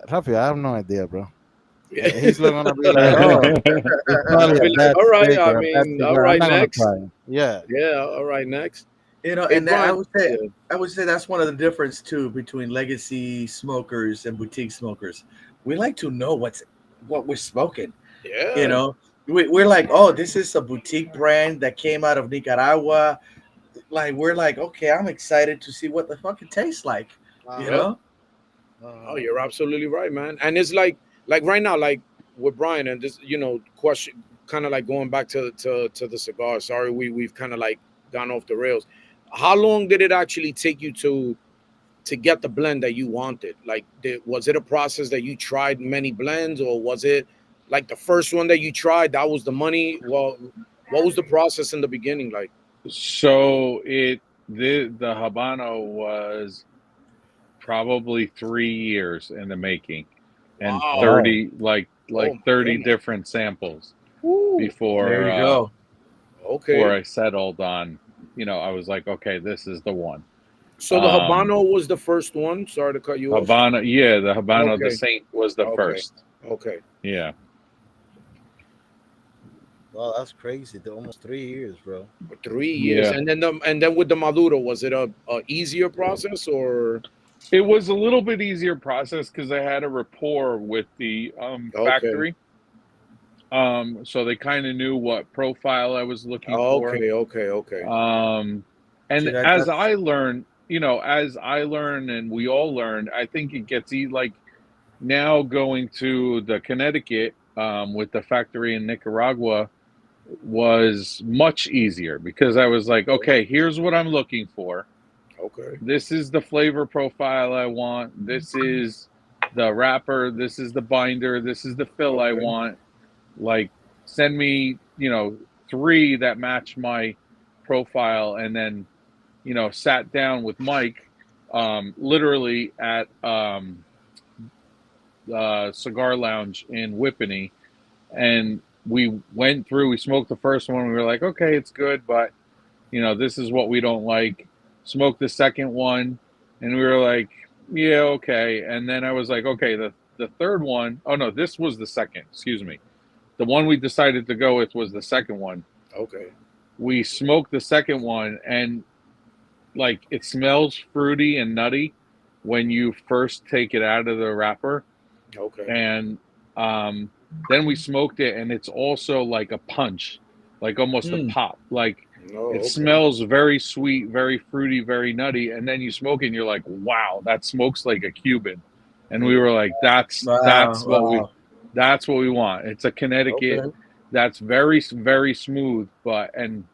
Rafi, I have no idea, bro. He's not gonna be like, oh, it's I'll probably a be like, bad all right. stick I or a bad mean, all cigar. I'm right, not gonna next. try it. Yeah. Yeah, all right, next. Hey, And that Brian. Yeah, I would say that's one of the difference too between legacy smokers and boutique smokers. We like to know what we're smoking. You yeah, know, we're like, oh, this is a boutique brand that came out of Nicaragua. Like we're like, okay, I'm excited to see what the fuck it tastes like. You yeah. Uh-huh. know? Oh, Uh-huh. you're absolutely right, man. And it's like right now, like with Brian and this, question, kind of like going back to the cigar. Sorry, we've kind of like gone off the rails. How long did it actually take you to get the blend that you wanted? Like, was it a process that you tried many blends, or was it like the first one that you tried that was the money? Well, what was the process in the beginning like? So the Habano was probably 3 years in the making, and Wow. Wow. 30, like Oh my 30 goodness. different samples Woo. There before you go. Okay. I settled on, I was like, okay, this is the one. So the Um Habano was the first one. Sorry to cut you off. Habano, yeah, the Habano the Okay. Saint was the Okay. first. Okay. Yeah. Wow, that's crazy. Almost 3 years, bro. 3 years, Yeah. and then with the Maduro, was it a easier process or? It was a little bit easier process because I had a rapport with the Okay. factory. So they kind of knew what profile I was looking for. Okay. Okay. Okay. Um, See and that as that's I learn, as I learn and we all learned, I think it gets like now going to the Connecticut with the factory in Nicaragua was much easier because I was like, okay, here's what I'm looking for. Okay. This is the flavor profile I want. This is the wrapper. This is the binder. This is the fill I Okay. want. Like, send me, three that match my profile. And then, sat down with Mike, literally at Cigar Lounge in Whippany. And we smoked the first one. We were like, okay, it's good, but, this is what we don't like. Smoked the second one, and we were like, yeah, okay. And then I was like, okay, the third one, oh no, this was the second, excuse me. The one we decided to go with was the second one. Okay. We smoked the second one, and like it smells fruity and nutty when you first take it out of the wrapper. Okay. And then we smoked it, and it's also like a punch, like almost a mm, pop. Like Oh, It okay. smells very sweet, very fruity, very nutty, and then you smoke it and you're like, wow, that smokes like a Cuban. And we were like, Wow, wow. that's what we want. It's a Connecticut Okay. that's very smooth, but and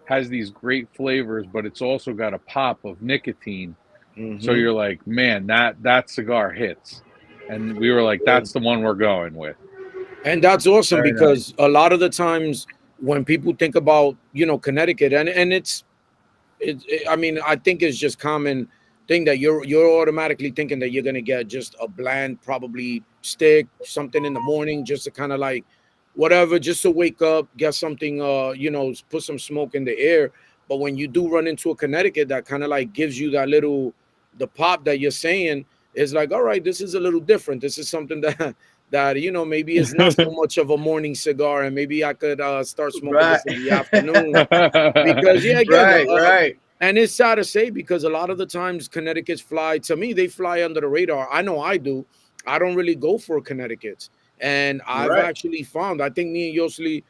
has these great flavors, but it's also got a pop of nicotine. So Mm-hmm. you're like, man, that cigar hits. And we were like, that's the one we're going with. And that's awesome Very nice. because a lot of the times when people think about, Connecticut, and I mean, I think it's just common thing that you're automatically thinking that you're gonna get just a bland, probably stick, something in the morning, just to kind of like whatever, just to wake up, get something, put some smoke in the air. But when you do run into a Connecticut that kind of like gives you that little the pop that you're saying, is like, all right, this is a little different. This is something that maybe it's not so much of a morning cigar, and maybe I could start smoking Right. this in the afternoon. Because yeah, again, Right, right. and it's sad to say because a lot of the times Connecticut's fly to me, they fly under the radar. I know I do. I don't really go for Connecticut's, and I've Right. actually found. I think me and Yosli,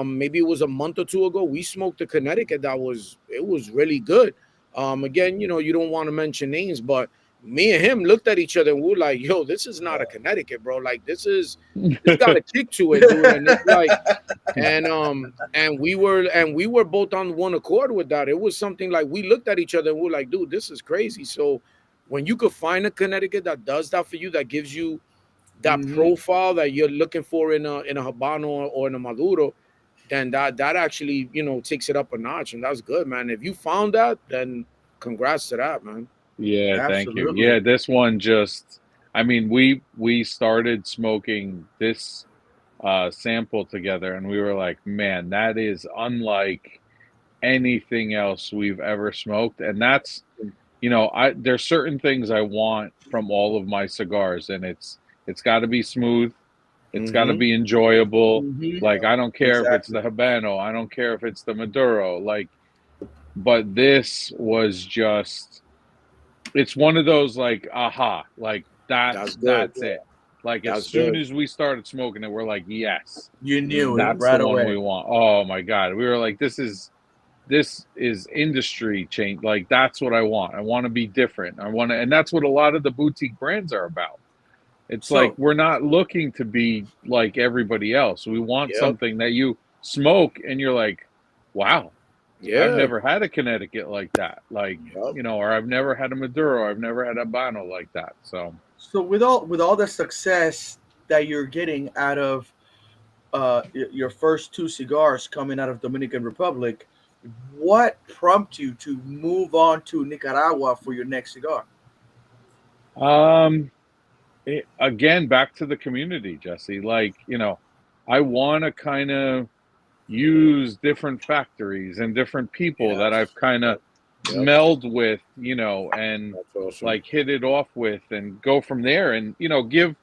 maybe it was a month or two ago, we smoked a Connecticut it was really good. Again, you don't want to mention names, but me and him looked at each other and we were like, "Yo, this is not a Connecticut, bro. Like this got a kick to it, dude." And it's like, and we were both on one accord with that. It was something like we looked at each other and we are like, dude, this is crazy. So when you could find a Connecticut that does that for you, that gives you that Hmm. profile that you're looking for in a Habano or in a Maduro, then that actually takes it up a notch, and that's good, man. If you found that, then congrats to that, man. Yeah, thank you. Absolutely. Yeah, this one just I mean, we started smoking this sample together and we were like, man, that is unlike anything else we've ever smoked. And that's, I there's certain things I want from all of my cigars, and it's got to be smooth, it's got to Mm-hmm. be enjoyable. Hmm. Like I don't care if it's Exactly. the Habano, I don't care if it's the Maduro, like, but this was just it's one of those like aha, like That's good. that's it. Like as That's soon good. as we started smoking it, we're like, yes, You knew it Mm-hmm. that's the right one away. we want. Oh my god, we were like, this is industry change. Like that's what I want. I want to be different. I want to, and that's what a lot of the boutique brands are about. It's like So, we're not looking to be like everybody else. We want Yep. something that you smoke and you're like, wow, I've Yeah. never had a Connecticut like that. Like, Yep. or I've never had a Maduro, I've never had a Habano like that. So, so with all the success that you're getting out of your first two cigars coming out of Dominican Republic, what prompted you to move on to Nicaragua for your next cigar? um, again, back to the community, Jesse. Like, I want to kind of use different factories and different people that I've Yes. kind of Yep. Yep. meld with, and That's awesome. like hit it off with and go from there and, give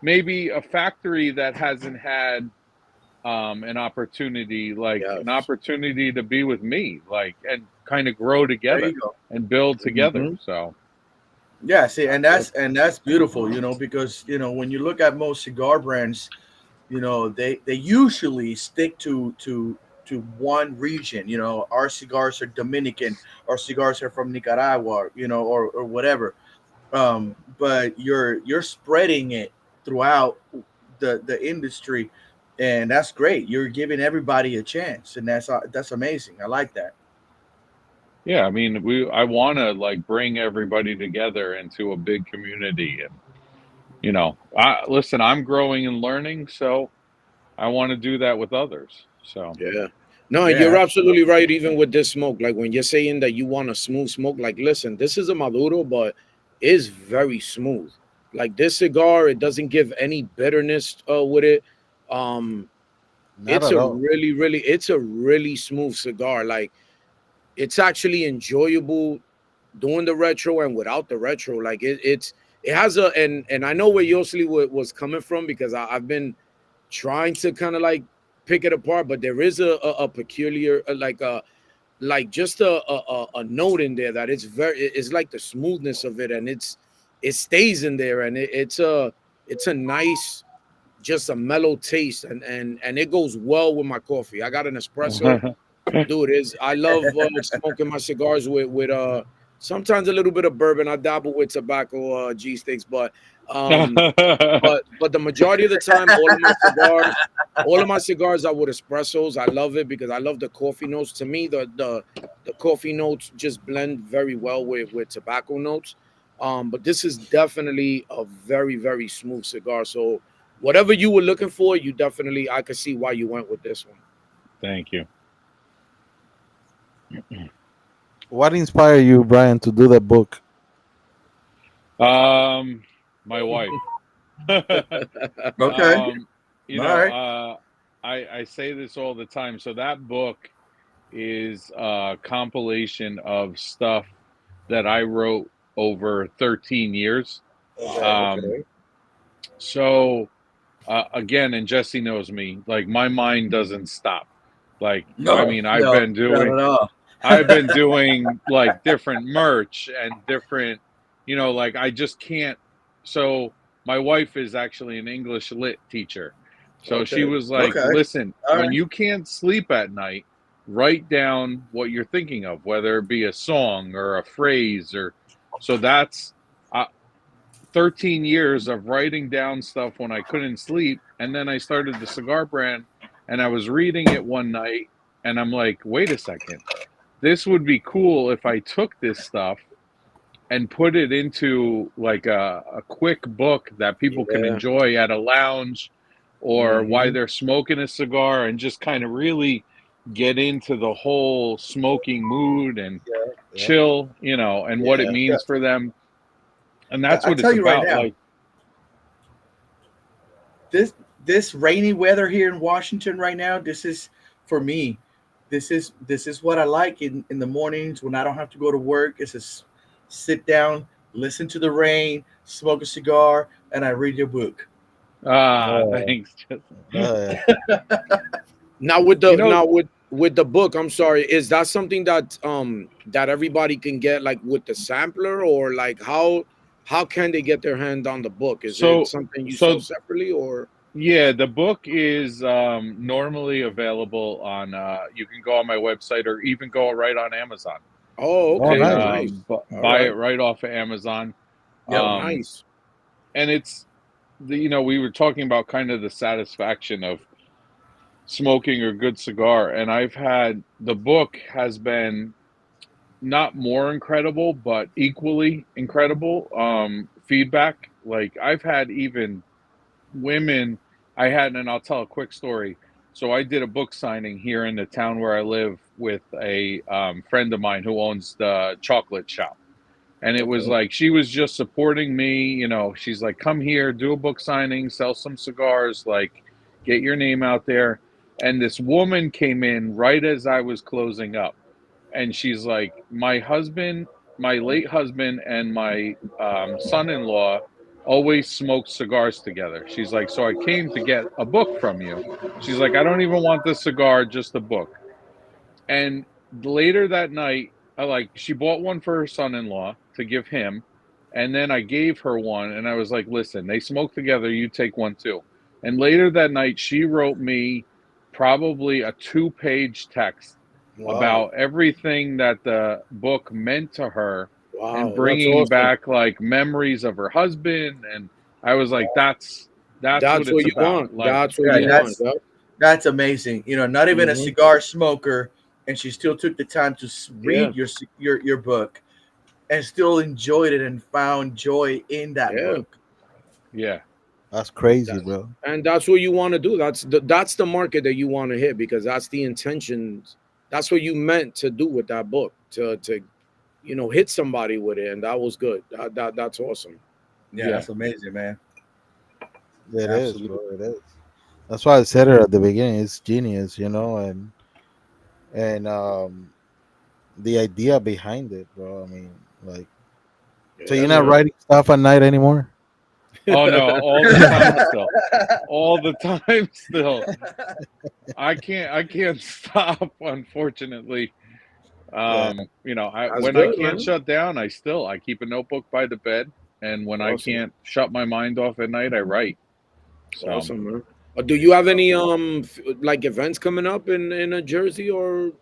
maybe a factory that hasn't had an opportunity, like an Yes. opportunity to be with me, like, and kind of grow There together you go. and build together. Mm-hmm. So, Yeah, see, and Yep. that's beautiful, because when you look at most cigar brands, they usually stick to one region. Our cigars are Dominican, our cigars are from Nicaragua, or whatever. But you're spreading it throughout the industry, and that's great. You're giving everybody a chance, and that's amazing. I like that. yeah, I mean, I want to like bring everybody together into a big community, and listen, I'm growing and learning, so I want to do that with others. So, Yeah. No, and Yeah, you're absolutely absolutely. right. Even with this smoke, like when you're saying that you want a smooth smoke, like listen, this is a Maduro, but it's very smooth. Like this cigar, it doesn't give any bitterness with it. Um, Not at all. it's a really smooth cigar. Like it's actually enjoyable doing the retro and without the retro. Like it has and I know where Yosli was coming from because I've been trying to kind of like pick it apart, but there is a peculiar like just a note in there that it's like the smoothness of it, and it stays in there, and it's a nice, just a mellow taste, and it goes well with my coffee. I got an espresso, Dude, is I love smoking my cigars with sometimes a little bit of bourbon. I dabble with tobacco G sticks, um but the majority of the time, all of my cigars are with espressos. I love it because I love the coffee notes. To me, the coffee notes just blend very well with tobacco notes. But this is definitely a very, very smooth cigar. So whatever you were looking for, you definitely I could see why you went with this one. Thank you. What inspired you, Brian, to do the book? My wife. Okay. You All know, right. I say this all the time. So that book is a compilation of stuff that I wrote over 13 years. Um, Okay. so again, and Jesse knows me, like my mind doesn't stop. Like, I No, mean, no, not at all. I've been doing like different merch and different, you know, like I just can't. So my wife is actually an English lit teacher. So she Okay. was like, Okay. listen, All when right. you can't sleep at night, write down what you're thinking of, whether it be a song or a phrase or so that's uh, 13 years of writing down stuff when I couldn't sleep. And then I started the cigar brand and I was reading it one night and I'm like, wait a second. This would be cool if I took this stuff and put it into like a quick book that people can Yeah. enjoy at a lounge or while Mhm. they're smoking a cigar and just kind of really get into the whole smoking mood and Yeah. chill, you know, and what it Yeah. Yeah. means for them. And that's I what it's tell you right about. now, Like, this rainy weather here in Washington right now, this is for me. This is what I like in the mornings when I don't have to go to work. It's just sit down, listen to the rain, smoke a cigar, and I read your book. Oh, thanks. yeah. Now with You the know, now with the book, I'm sorry, is that something that everybody can get like with the sampler or like how can they get their hand on the book? Is it so something you sell so separately or yeah, the book is normally available on. You can go on my website or even go right on Amazon oh Oh, okay, and nice. nice. All buy it right. right off of Amazon. Yep. Um, Nice. and it's you know we were talking about kind of the satisfaction of smoking a good cigar, and I've had the book has been not more incredible, but equally incredible feedback. Like I've had even women I had, and I'll tell a quick story. So I did a book signing here in the town where I live with a friend of mine who owns the chocolate shop. And it was Okay. like she was just supporting me. You know, she's like, come here, do a book signing, sell some cigars, like get your name out there. And this woman came in right as I was closing up. And she's like, my husband, my late husband, and my son in law always smoked cigars together. She's like, so I came to get a book from you. She's like, I don't even want the cigar, just a book. And later that night, I like she bought one for her son-in-law to give him, and then I gave her one, and I was like, "Listen, they smoke together. You take one too." And later that night, she wrote me probably a two-page text Wow. about everything that the book meant to her and Wow. That's bringing awesome. back like memories of her husband. And I was like, that's what That's it's what you about. want. Like, That's what Yeah, you yeah, want. that's amazing. You know, not even a Hmm. cigar smoker, and she still took the time to Yeah. read your book and still enjoyed it and found joy in that Yeah. book. yeah, That's crazy, That's bro. and that's what you want to do. That's the market that you want to hit because that's the intentions. That's what you meant to do with that book to hit somebody with it, and that was good. That's awesome. Yeah, yeah. that's amazing, man. It is, bro. Absolutely. It is. That's why I said it at the beginning. It's genius, and the idea behind it, bro. I mean, like, so Yeah, you're not man. writing stuff at night anymore? Oh no, all the time still. All the time still. I can't stop, unfortunately. Yeah. You know, I That's when I good, can't man. shut down, I keep a notebook by the bed, and when I Awesome. can't shut my mind off at night, I write. So Awesome, man. Do you have any like events coming up in Jersey or?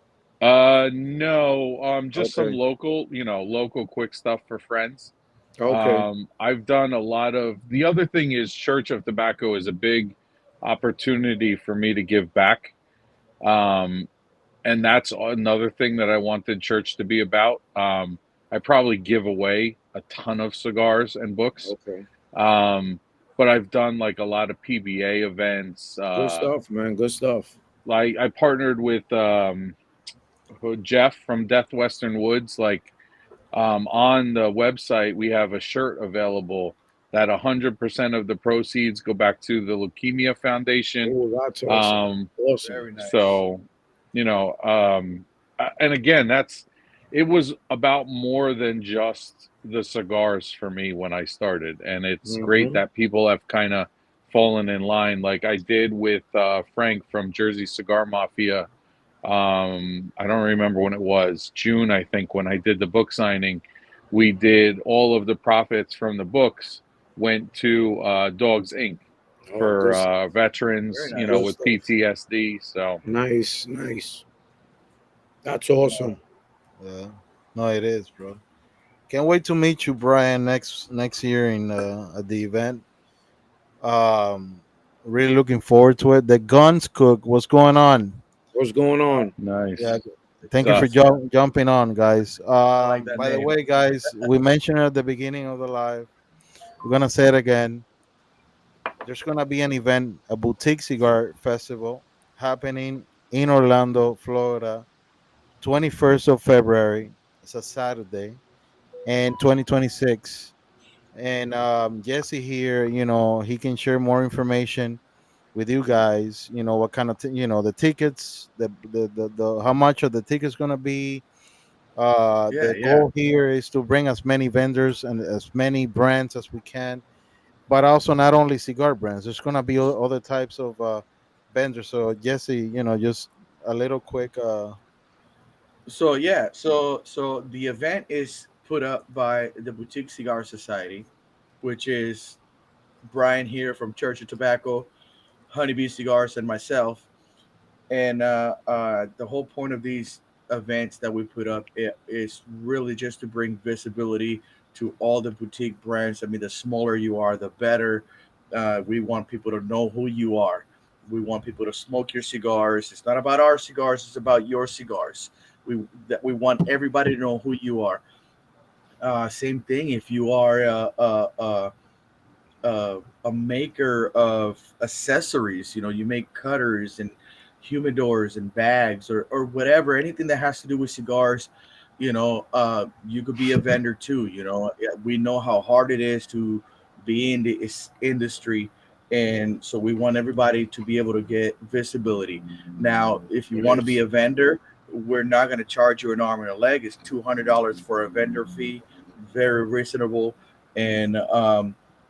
No, just some Okay. local, local quick stuff for friends. Okay. I've done a lot of. The other thing is Church of Tobacco is a big opportunity for me to give back. Um, and that's another thing that I wanted church to be about. I probably give away a ton of cigars and books, Okay. um, but I've done like a lot of PBA events. Good stuff, man. Good stuff. Like I partnered with Jeff from Death Western Woods. Like on the website, we have a shirt available that 100% of the proceeds go back to the Leukemia Foundation. Oh, that's awesome. Um, Awesome. Very nice. So, and again, it was about more than just the cigars for me when I started. And it's great Mm-hmm. that people have kind of fallen in line, like I did with Frank from Jersey Cigar Mafia. I don't remember when it was, June, I think, when I did the book signing. We did all of the profits from the books went to Dogs Inc. Oh, for good stuff. Very veterans, Good nice. with stuff. PTSD. So Nice, nice. That's No, awesome. yeah, no, it is, bro. Can't wait to meet you, Brian, next year in at the event. Um, really looking forward to it. The Guns Cook, what's going on? What's going on? Yeah, nice. thank you for So jumping on, guys. I like that By the name. way, guys, we mentioned at the beginning of the live. We're gonna say it again. There's gonna be an event, a boutique cigar festival happening in Orlando, Florida, 21st of February. It's a Saturday, and 2026. And Jesse here, he can share more information with you guys. What kind of the tickets, the how much of the tickets gonna be. Yeah, The yeah. goal here is to bring as many vendors and as many brands as we can, but also not only cigar brands. There's gonna be other types of vendors. So Jesse, just a little quick. So yeah, so the event is put up by the Boutique Cigar Society, which is Brian here from Church of Tobacco, Honeybee Cigars, and myself. And the whole point of these events that we put up is really just to bring visibility to all the boutique brands. I mean, the smaller you are, the better. We want people to know who you are. We want people to smoke your cigars. It's not about our cigars; it's about your cigars. We want everybody to know who you are. Same thing if you are a maker of accessories. You make cutters and humidors and bags or whatever, anything that has to do with cigars. You could be a vendor too. Yeah, we know how hard it is to be in the industry, and so we want everybody to be able to get visibility. Now, if you want to be Nice. a vendor, we're not going to charge you an arm and a leg. It's $200 for a vendor fee, very reasonable. And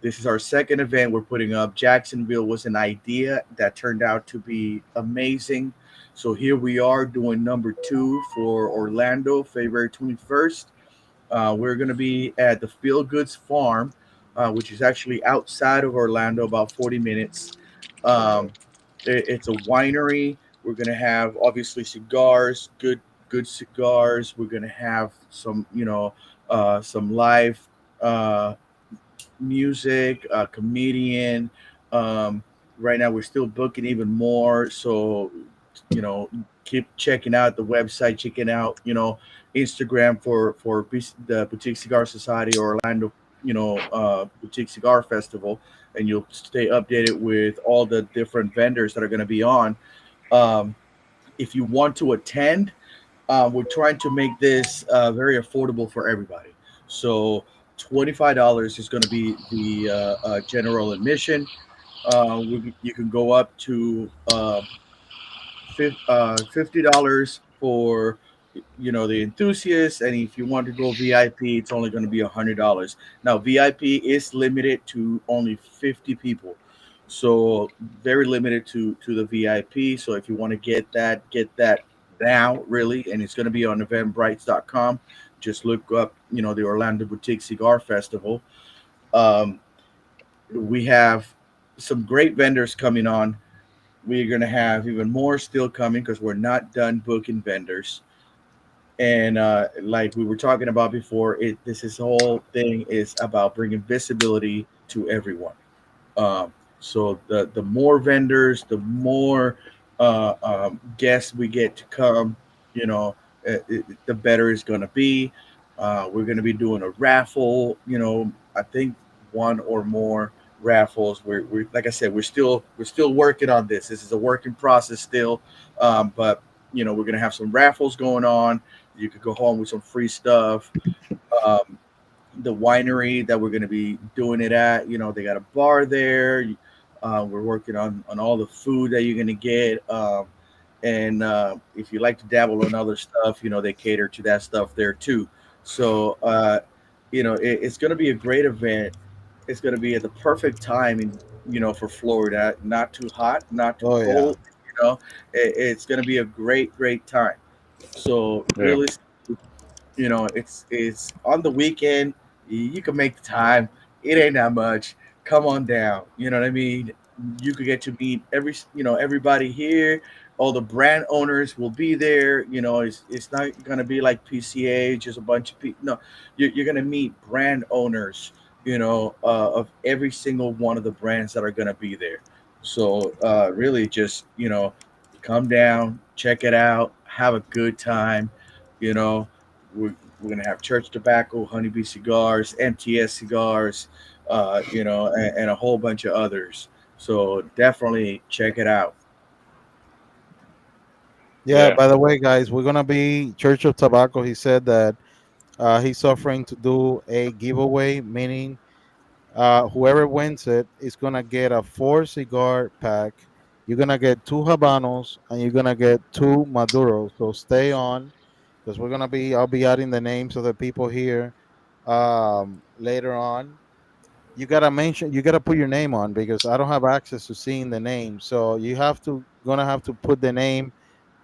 this is our second event we're putting up. Jacksonville was an idea that turned out to be amazing. So here we are doing number two for Orlando, February 21st. We're going to be at the Feel Goods Farm, which is actually outside of Orlando, about 40 minutes. Um, it's a winery. We're going to have obviously cigars, good cigars. We're going to have some live uh, music, comedian. Um, right now, we're still booking even more. So, you know, keep checking out the website, checking out, Instagram for the Boutique Cigar Society or Orlando, Boutique Cigar Festival, and you'll stay updated with all the different vendors that are going to be on. Um, if you want to attend, we're trying to make this very affordable for everybody. So $25 is going to be the general admission. You can go up to $50 for the enthusiasts, and if you want to go VIP, it's only going to be $100. Now VIP is limited to only 50 people, so very limited to the VIP. So if you want to get that now, really, and it's going to be on eventbrites.com. Just look up the Orlando Boutique Cigar Festival. um, we have some great vendors coming on. We're going to have even more still coming because we're not done booking vendors. And like we were talking about before, this whole thing is about bringing visibility to everyone. So the more vendors, the more guests we get to come, you know, the better it's going to be. We're going to be doing a raffle. I think one or more raffles. We're like I said, we're still working on this. This is a working process still, but we're going to have some raffles going on. You could go home with some free stuff. Um, the winery that we're going to be doing it at. They got a bar there. We're working on all the food that you're going to get. And if you like to dabble in other stuff, they cater to that stuff there too. So, it's going to be a great event. It's going to be at the perfect time, for Florida. Not too hot, not too Oh yeah. cold. It's going to be a great, great time. So, Yeah. really, it's on the weekend. You can make the time. It ain't that much. Come on down. You know what I mean? You could get to meet everybody here. All the brand owners will be there. It's not gonna be like PCA, just a bunch of people. No, you're gonna meet brand owners. Of every single one of the brands that are gonna be there. So really, just come down, check it out, have a good time. You know, we're gonna have Church Tobacco, Honeybee Cigars, MTS Cigars, and a whole bunch of others. So definitely check it out. Yeah. Yeah. By the way, guys, we're gonna be Church of Tobacco. He said that he's offering to do a giveaway, meaning whoever wins it is gonna get a 4 cigar pack. You're gonna get 2 habanos and you're gonna get 2 maduros. So stay on because I'll be adding the names of the people here later on. You gotta put your name on because I don't have access to seeing the name. So you have to gonna have to put the name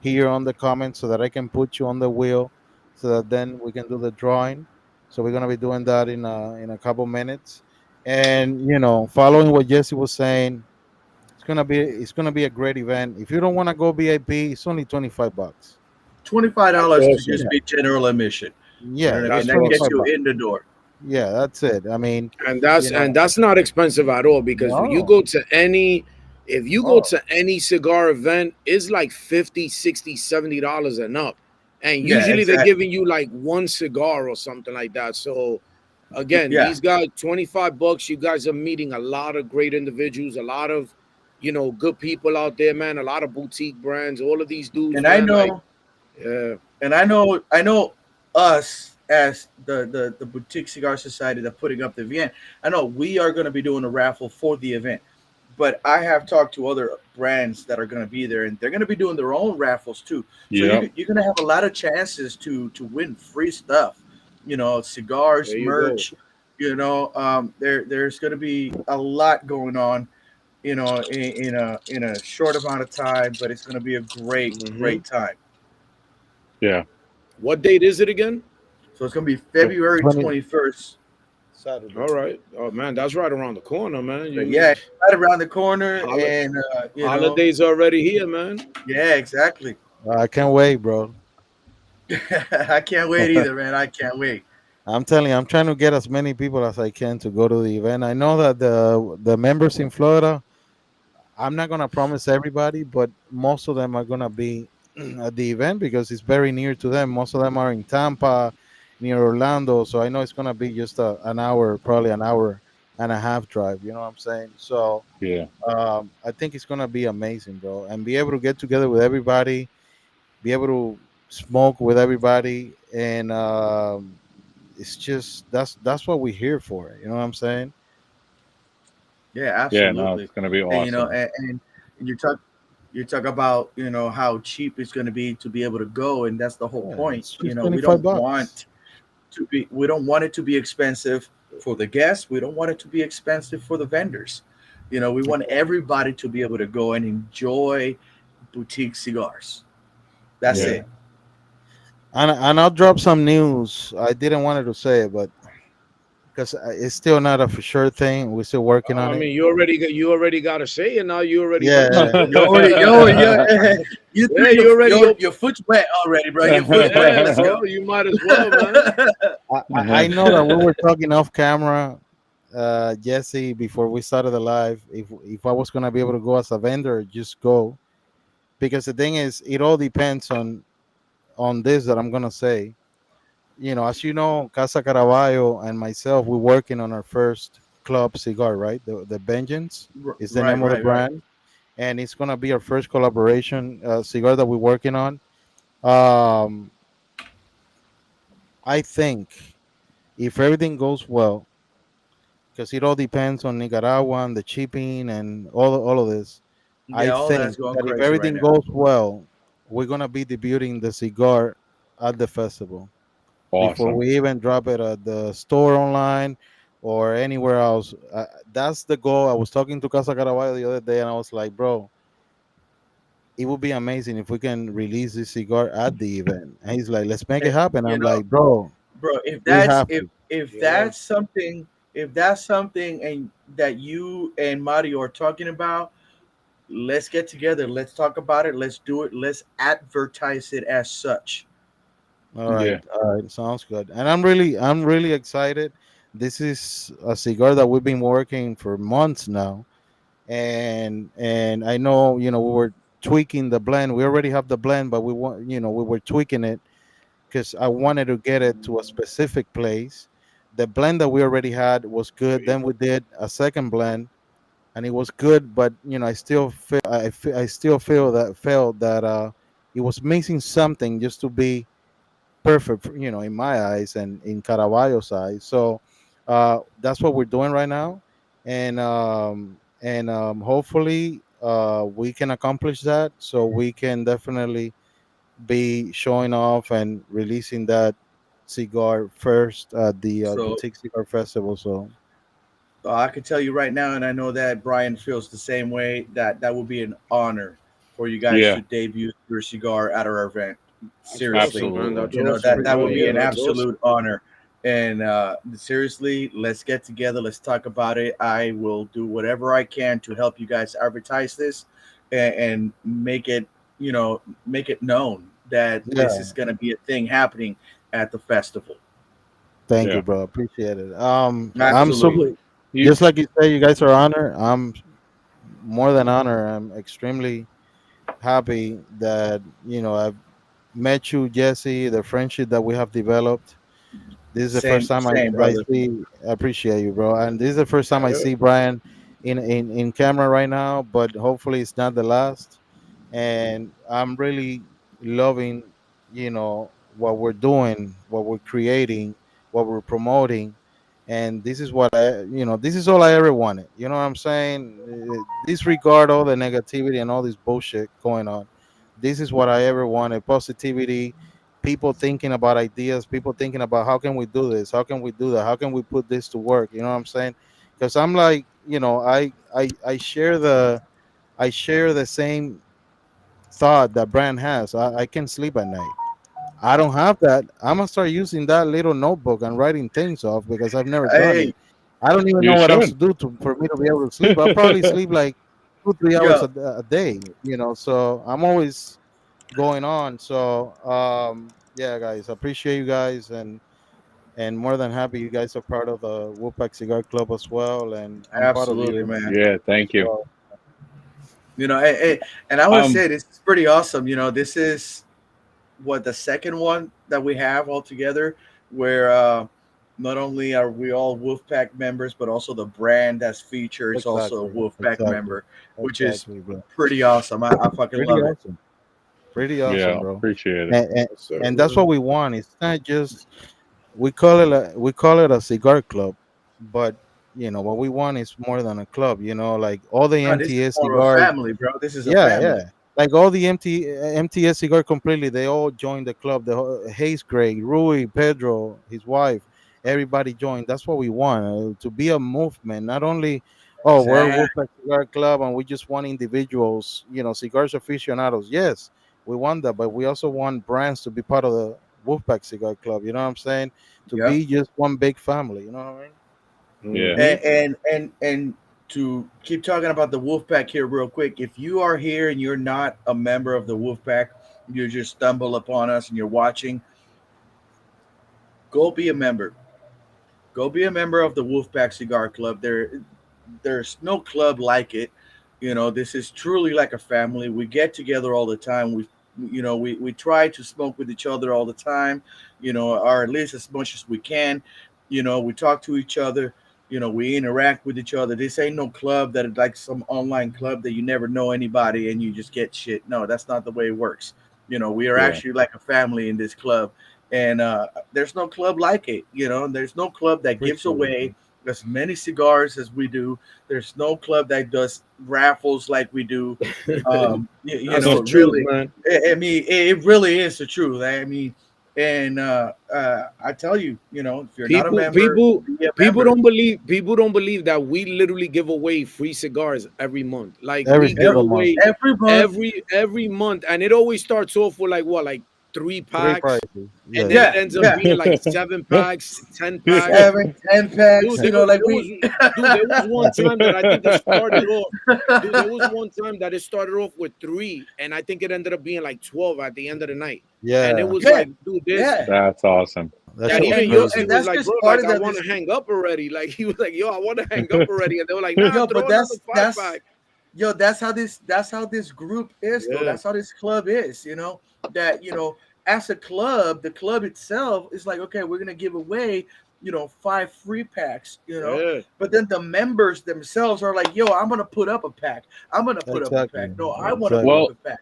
here on the comments so that I can put you on the wheel so that then we can do the drawing. So we're gonna be doing that in a couple minutes. And following what Jesse was saying, it's gonna be a great event. If you don't want to go VIP, it's only $25. That's $25 to awesome. just Yeah, be general admission. You know yeah, what I mean? just That's That gets awesome. 25 you bucks. in the door. Yeah, that's it. I mean, and that's you and know, that's not expensive at all because when you no, go to any if you go oh, to any cigar event, it's like 50, 60, $70 and up, and Yeah, usually they're exactly. giving you like one cigar or something like that. So again, Yeah, these guys, $25, you guys are meeting a lot of great individuals, a lot of good people out there, man, a lot of boutique brands, all of these dudes, and I man, like know yeah. and I know us as the boutique cigar society that putting up the event. I know we are going to be doing a raffle for the event, but I have talked to other brands that are going to be there, and they're going to be doing their own raffles too. So Yep. you're going to have a lot of chances to win free stuff. Cigars, There you go. merch. There's going to be a lot going on. In a short amount of time, but it's going to be a great Hmm. great time. Yeah. What date is it again? So it's going to be February 20 21st. Saturday. All right. Oh man, that's right around the corner, man. But You yeah, right around the corner, hol- and holidays already here, man. yeah, exactly. I can't wait, bro. I can't wait either, man. I can't wait. I'm telling you, I'm trying to get as many people as I can to go to the event. I know that the members in Florida, I'm not gonna promise everybody, but most of them are gonna be at the event because it's very near to them. Most of them are in Tampa, near Orlando, so I know it's gonna be just an hour, probably an hour and a half drive. You know what I'm saying? So Yeah. I think it's gonna be amazing, bro, and be able to get together with everybody, be able to smoke with everybody, and it's just that's what we're here for. You know what I'm saying? Yeah, Yeah. No, absolutely. it's gonna be And awesome. and you talk about how cheap it's going to be able to go, and that's the whole Yeah, point. it's just We 25 don't bucks. want we don't want it to be expensive for the guests. We don't want it to be expensive for the vendors. We want everybody to be able to go and enjoy boutique cigars. That's Yeah. Yeah, it. and I'll drop some news. I didn't want to say it, but because it's still not a for sure thing. We're still working I on it. mean, you already got to say it now. You already Yeah, mentioned it. You Yeah, threw you already your foot's wet already, bro. Your foot's wet. yeah, Let's go. bro. You might as well, man. I know that we were talking off camera, Jesse, before we started the live. If I was gonna be able to go as a vendor, just go, because the thing is, it all depends on this that I'm gonna say. As you know, Casa Caraballo and myself, we're working on our first club cigar, right? The Vengeance is the Right, name of the right, right. brand, and it's gonna be our first collaboration cigar that we're working on. Um, I think if everything goes well, because it all depends on Nicaragua and the shipping and all of this. I Yeah, all that's think going that if crazy right everything now. goes well, we're gonna be debuting the cigar at the festival before Awesome. we even drop it at the store online or anywhere else. That's the goal. I was talking to Casa Caraballo the other day, and I was like, bro, it would be amazing if we can release this cigar at the event. And he's like, let's make Eh, it happen. You I'm know, like, bro, bro, we have to. if Yeah. that's something, if that's something and that you and Mario are talking about, let's get together. Let's talk about it. Let's do it. Let's advertise it as such. Yeah. All right, sounds good. And I'm really excited. This is a cigar that we've been working for months now, and I know we were tweaking the blend. We already have the blend, but we were tweaking it because I wanted to get it to a specific place. The blend that we already had was good. Then we did a second blend, and it was good, but I still felt that it was missing something just to be perfect, in my eyes and in Caraballo's eyes. So that's what we're doing right now, and hopefully we can accomplish that. So we can definitely be showing off and releasing that cigar first at the So Boutique Cigar Festival. So I can tell you right now, and I know that Brian feels the same way. That would be an honor for you guys Yeah. to debut your cigar at our event. That's awesome, Seriously, man. Absolutely. That's that awesome. that Hell would be yeah, an that's awesome. absolute honor. And seriously, let's get together. Let's talk about it. I will do whatever I can to help you guys advertise this and make it, make it known that this yeah, is going to be a thing happening at the festival. thank you, Yeah. bro. Appreciate it. I'm super. Absolutely. You. Just like you say, you guys are honored. I'm more than honored. I'm extremely happy that I've met you, Jesse. The friendship that we have developed. This is the first Same, time same, I brother. see. I appreciate you, bro. And this is the first time I Yeah. see Brian in camera right now. But hopefully, it's not the last. And I'm really loving, what we're doing, what we're creating, what we're promoting. And this is this is all I ever wanted. You know what I'm saying? Disregard all the negativity and all this bullshit going on. This is what I ever wanted: positivity, people thinking about ideas, people thinking about how can we do this, how can we do that, how can we put this to work. You know what I'm saying? Because I'm like, I share the same thought that Brian has. I can sleep at night. I don't have that. I'm gonna start using that little notebook and writing things off because I've never done Hey, it. I don't even You know what else to should. do for me to be able to sleep. I'll probably sleep like 2 3 hours yo, a day. So I'm always going on. So yeah, guys, appreciate you guys, and more than happy you guys are part of the Wolfpack Cigar Club as well, and I'm proud of absolutely, you man. Yeah. as Thank you. well. And I want to Um. say this is pretty awesome. This is what the second one that we have all together, where not only are we all Wolfpack members, but also the brand that's featured is also a Exactly, Wolfpack exactly, member, which is exactly, bro. pretty awesome. I fucking Pretty love it. awesome. Pretty awesome, Yeah. bro. Appreciate it. And, and, Yes, sir, and that's what man. we want. It's not just we call it a cigar club, but what we want is more than a club. Like all the No, this is MTS more of a cigars. family, bro. This is a Yeah, family. yeah. Like all the MTS cigar completely, they all joined the club. Hayes Craig, Rui, Pedro, his wife, everybody joined. That's what we want, to be a movement. Not only, oh, we're Exactly. Wolfpack Cigar Club and we just want individuals, cigars aficionados. Yes, we want that, but we also want brands to be part of the Wolfpack Cigar Club. You know what I'm saying? To Yep. be just one big family. You know what I mean? Yeah. And to keep talking about the Wolfpack here real quick, if you are here and you're not a member of the Wolfpack, you just stumble upon us and you're watching, go be a member. Go be a member of the Wolfpack Cigar Club. There's no club like it. You know, this is truly like a family. We get together all the time. We try to smoke with each other all the time, or at least as much as we can. We talk to each other. We interact with each other. This ain't no club that is like some online club that you never know anybody and you just get shit. No, that's not the way it works. We are Yeah. actually like a family in this club, and there's no club like it. There's no club that gives away as many cigars as we do. There's no club that does raffles like we do. That's the truth, Really, man. I mean, it really is the truth. I mean, and I tell you, if you're not a member, be a People member. don't believe that we literally give away free cigars every month. Like Every we give single month. away Every month, every month, and it always starts off with like 3 Three packs, prices. Yeah. and then Yeah, it ends up yeah. being like 7 packs, 10 packs. 7, 10 packs, Dude, there was one time that I think it started off. Dude, there was one time that it started off with 3, and I think it ended up being like 12 at the end of the night. Yeah. And it was Yeah. like, dude, this. Yeah. That's awesome. That's And so even and Yossi crazy. and was that's like, just bro, part like of I the want to dis- hang up already. Like he was like, yo, I want to hang up already. And they were like, nah, Yo, throw but another 5 pack. that's how this group is, though. Yeah. That's how this club is. That as a club, the club itself is like, okay, we're gonna give away 5 free packs. Yeah. But then the members themselves are like, yo, I'm gonna put up a pack. I'm gonna put up a Exactly. pack. No, I want to Exactly. put Well, up a pack.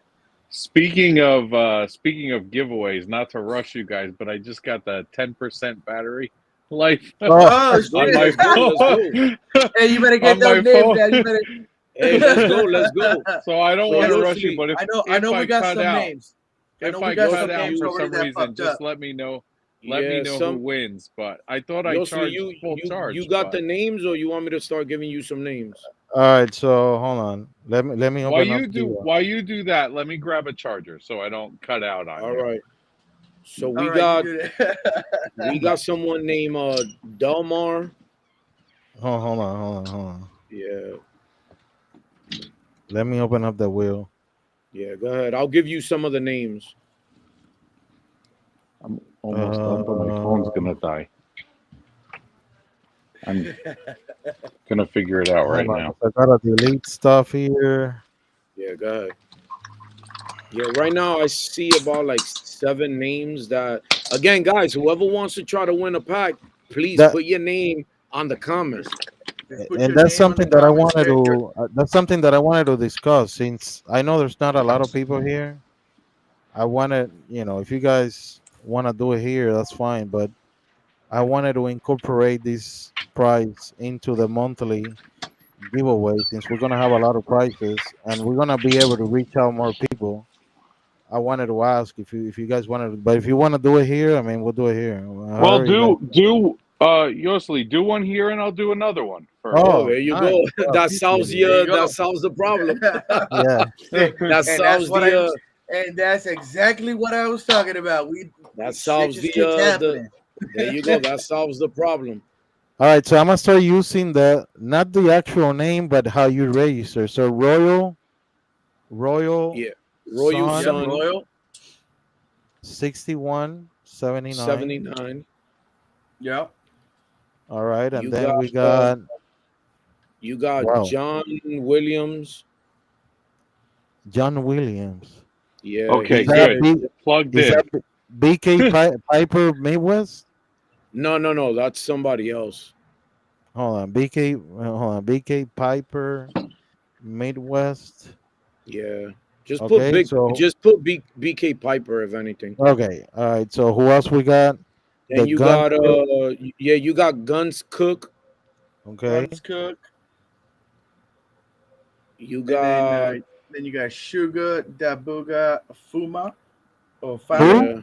speaking of giveaways, not to rush you guys, but I just got the 10% battery life Oh, Oh Let's go, on shit! my let's go, let's go. phone. Hey, you better get On my those names phone. down. You better. Hey, let's go. So I don't So want to Yossi, rush you, but I know if we I got cut some out, names. I if know we I got cut some out names for already some that reason, popped just up. let me know. Yeah, Let me know some who wins. But I thought I Yossi, charged you full you charge. you got but the names, or you want me to start giving you some names? all right. So hold on. Let me while open up you do the. while you do that, let me grab a charger so I don't cut out on All you. right. So All we right, got you do that. we got someone named Delmar. Hold on. Yeah, Let me open up the wheel. yeah. Go ahead. I'll give you some of the names. I'm almost done, but my phone's gonna die. I'm gonna figure it out right Hold on. now. I gotta delete stuff here. Yeah, go ahead. Yeah, right now I see about like 7 names that, again, guys, whoever wants to try to win a pack, please That put your name on the comments. Just put and your that's name on the something that I comments wanted there. to. That's something that I wanted to discuss since I know there's not a lot of people here. I wanted, if you guys want to do it here, that's fine. But I wanted to incorporate this price into the monthly giveaway since we're gonna have a lot of prizes and we're gonna be able to reach out more people. I wanted to ask if you guys wanted, but if you want to do it here, I mean, we'll do it here. Well, However you guys. Yosli, do one here and I'll do another one first. Oh, Oh, there you nice. go. Oh, That appreciate solves it. There you that go. solves the problem. Yeah. Hey, That and solves and that's exactly what I was talking about. that Shit solves just keeps the happening. there you go. That solves the problem. All right, so I'm gonna start using not the actual name, but how you register. So Royal Yeah. Royal Sun Yep, Sun Royal. 6179. 79. Yep. All right, and You then got we got wow, John Williams. John Williams. Yeah, Okay, Is that good. Plugged is in. that BK Piper Midwest? No, that's somebody else. Hold on, BK Piper Midwest. Yeah. Just Okay, so put BK Piper if anything. okay, all right. So who else we got? Then The you gun. got you got Guns Cook. Okay, Guns Cook. You And got then you got Sugar Dabuga Fuma or who? Fama. yeah,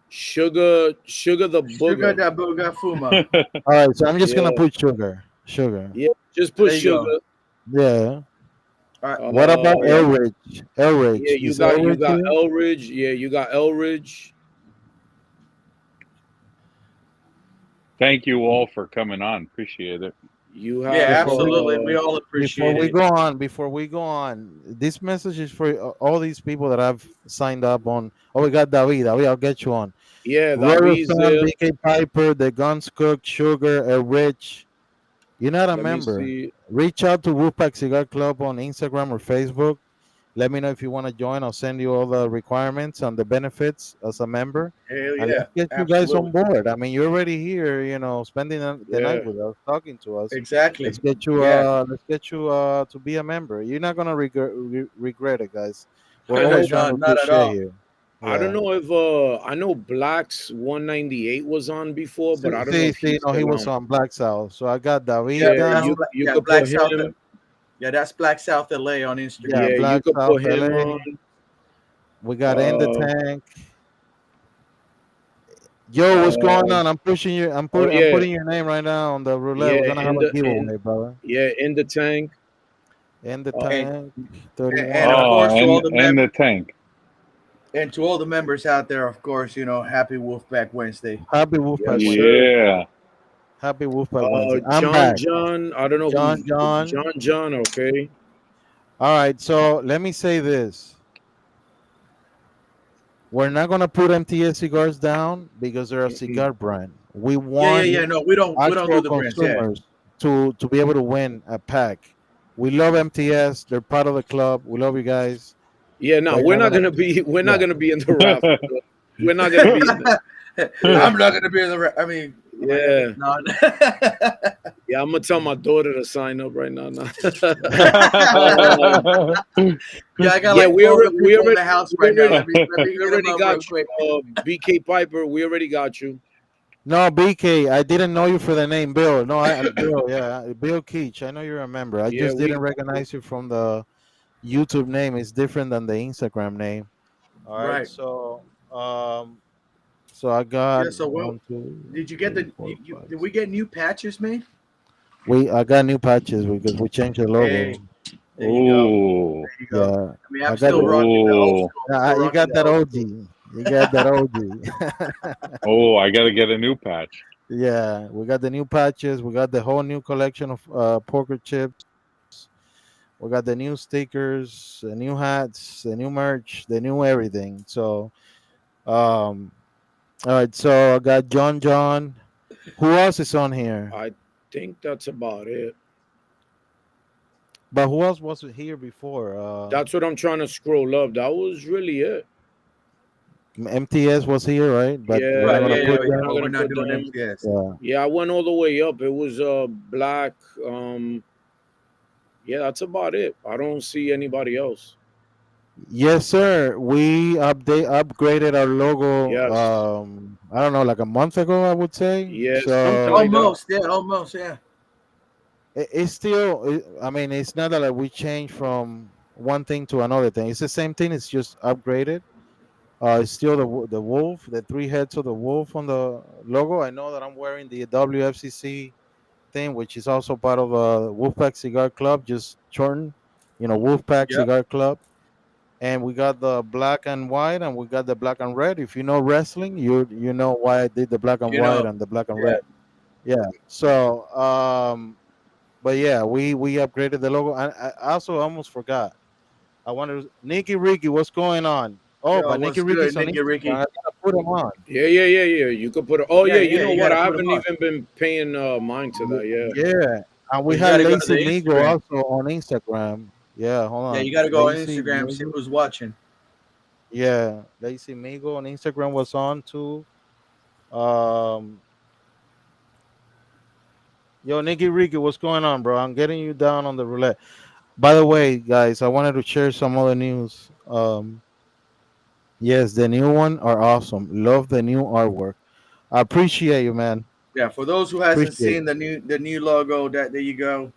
Sugar the Sugar Booger. Dabuga Fuma. All right, so I'm just gonna Yeah. put sugar. Yeah, just put There you go. Sugar. Yeah. All right. What about Yeah, Elridge? Elridge yeah, you is got Elridge here? Elridge. Yeah, you got Elridge. Thank you all for coming on. Appreciate it. You Yeah, have absolutely. We all appreciate it. Before we go on, this message is for all these people that have signed up on. Oh, we got David. David, I'll get you on. yeah, Royal David's Sun, there. BK Piper, The Guns Cook, Sugar, Rich. You're not a Let me member. see. Reach out to Wolfpack Cigar Club on Instagram or Facebook. Let me know if you want to join. I'll send you all the requirements and the benefits as a member. Hell And yeah, let's get you guys on absolutely. board. I mean, you're already here, spending the Yeah. night with us, talking to us. Exactly. Let's get you to be a member. You're not gonna regret it, guys. We're always No, trying to not do at shit all. here. I don't know if I know Black's 198 was on before, but I don't know if he's No, he still was on. on Black South. So I got David Yeah, Yeah, that's down. you yeah, could Black put South. him. Yeah, that's Black South LA on Instagram. Yeah, Yeah, you Black could South put him LA. on. We got In the Uh, Tank. Yo, what's going uh, on? I'm pushing you. I'm oh putting your name right now on the roulette. yeah, We're gonna have a giveaway, brother. in the tank. In the And, Tank, and of 31. course to all the and the tank. and to all the members out there, of course, happy Wolfpack Wednesday. Happy Wolfpack Yes, Wednesday. sir. Yeah. Happy Wolfpack Wednesday. I'm John, back. I don't know John, who. John. John. Okay. All right, so let me say this. We're not gonna put MTS cigars down because they're a cigar brand. We want Yeah. No, we don't do actual the brands. Yeah. consumers to be able to win a pack. We love MTS. They're part of the club. We love you guys. Yeah, no, we're not gonna be. We're not gonna be in the raffle. We're not gonna be. In the, I'm not gonna be in the. I mean, yeah, no. yeah. I'm gonna tell my daughter to sign up right now. Now. Yeah, I got Yeah, like we four already- people in the house right now. Let me We get already them up got real you, quick. BK Piper. We already got you. No, BK, I didn't know you for the name Bill. No, Bill, yeah, Bill Keach. I know you remember. I Yeah, just didn't recognize you from the YouTube name. It's different than the Instagram name. All right, Right. so I got Yeah, so what- 1, 2. Did you get the? 3, 4, 5, Did we get new patches made? I got new patches because we changed the logo. Hey, there you go. Ooh. There you go. Yeah, I mean, I'm I got still the- rocking the old Ooh. school. Still you rocking got the that old OG. school. You got that OG. Oh, I gotta get a new patch. Yeah, we got the new patches. We got the whole new collection of poker chips. We got the new stickers, the new hats, the new merch, the new everything. So, all right. So I got John. Who else is on here? I think that's about it. But who else was here before? That's what I'm trying to scroll up. That was really it. MTS was here, right? But Yeah, we're not Right, gonna yeah, put yeah, them. we're not put doing them. MTS. Yeah. Yeah, I went all the way up. It was Black. Yeah, that's about it. I don't see anybody else. Yes, sir. We upgraded our logo. Yes. I don't know, like a month ago, I would say. Yeah, So something like that. Almost, yeah. it's still. I mean, it's not that like we change from one thing to another thing. It's the same thing. It's just upgraded. It's still the wolf, the three heads of the wolf on the logo. I know that I'm wearing the WFCC thing, which is also part of Wolfpack Cigar Club, just shortened. Wolfpack Yep. Cigar Club. And we got the black and white, and we got the black and red. If you know wrestling, you know why I did the black and white and the black and yeah. red. Yeah. So, but yeah, we upgraded the logo. And I also almost forgot. I wanted Nicky Ricky, what's going on? Oh, Yo, but what's Nicky Ricky's good, on Nicky Instagram. Ricky? I gotta put him on. Yeah. You could put it. Oh Yeah, yeah, yeah, you know you what? gotta I put 'em haven't on. even been paying mind to that. Yeah. Yeah. And we You had gotta go to Lazy the Migo Instagram. also on Instagram. Yeah, hold on. Yeah, you got to go on Lazy Instagram, see Migo. who's watching. Yeah, Lazy Migo on Instagram was on too. Yo, Nicky Ricky, what's going on, bro? I'm getting you down on the roulette. By the way, guys, I wanted to share some other news. Yes, the new one are awesome. Love the new artwork. I appreciate you, man. Yeah, for those who hasn't Appreciate seen the new logo, there you go.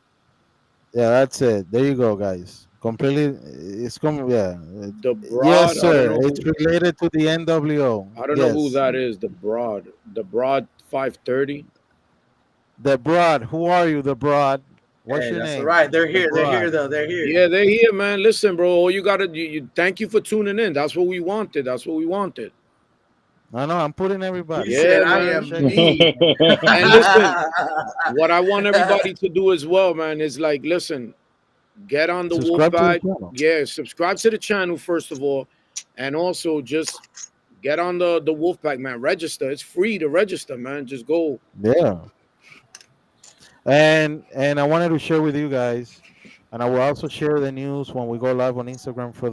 Yeah, that's it. There you go, guys. Completely, it's coming. Yeah, The Broad. yes, I sir. don't know. It's related to the NWO. I don't know who Yes. that is. The Broad. The Broad 530. The Broad. Who are you, the Broad? What's Hey, your that's name? all right. They're The here. They're here Broad. though. They're here. Yeah, they're here, man. Listen, bro. All you gotta you thank you for tuning in. That's what we wanted. I know I'm putting everybody. He Yeah, said, "I man. am me." And listen, what I want everybody to do as well, man, is like, listen, get on the Subscribe to the Wolfpack. channel. Yeah, subscribe to the channel first of all, and also just get on the Wolfpack, man. Register. It's free to register, man. Just go. Yeah. And I wanted to share with you guys, and I will also share the news when we go live on Instagram for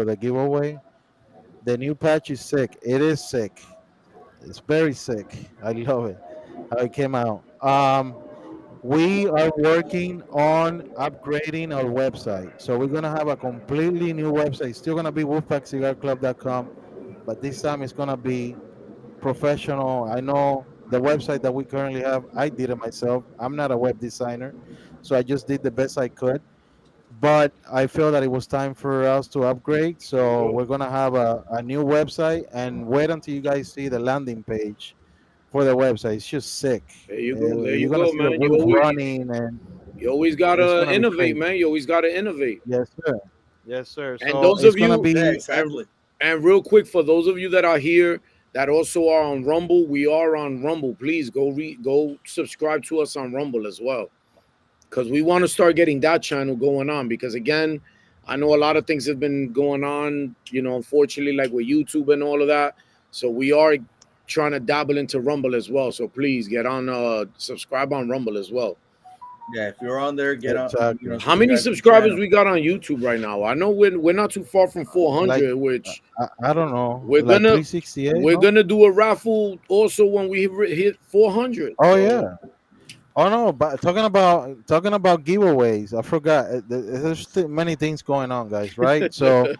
the giveaway. The new patch is sick. It is sick. It's very sick. I love it. How it came out. We are working on upgrading our website. So we're gonna have a completely new website. It's still gonna be wolfpackcigarclub.com, but this time it's gonna be professional. I know the website that we currently have, I did it myself. I'm not a web designer, so I just did the best I could. But I feel that it was time for us to upgrade. So we're gonna have a new website, and wait until you guys see the landing page for the website. It's just sick. There you go. There you You're gonna go, see the man. wheels running, and You always it's gotta gonna be innovate, crazy. man. You always gotta innovate. Yes, sir. Yes, sir. And So those it's of gonna you, Yeah, be exactly. and real quick, for those of you that are here that also are on Rumble, we are on Rumble. Please go subscribe to us on Rumble as well, because we want to start getting that channel going on. Because again, I know a lot of things have been going on, unfortunately, like with YouTube and all of that. So we are trying to dabble into Rumble as well. So please get on, subscribe on Rumble as well. Yeah, if you're on there, get on. exactly. How many Subscribe to the subscribers channel. we got on YouTube right now? I know we're not too far from Like 400, which I don't know, we're like gonna 368. we're No? gonna do a raffle also when we hit 400. Oh So yeah. Oh no, but talking about giveaways, I forgot. There's many things going on, guys. Right? So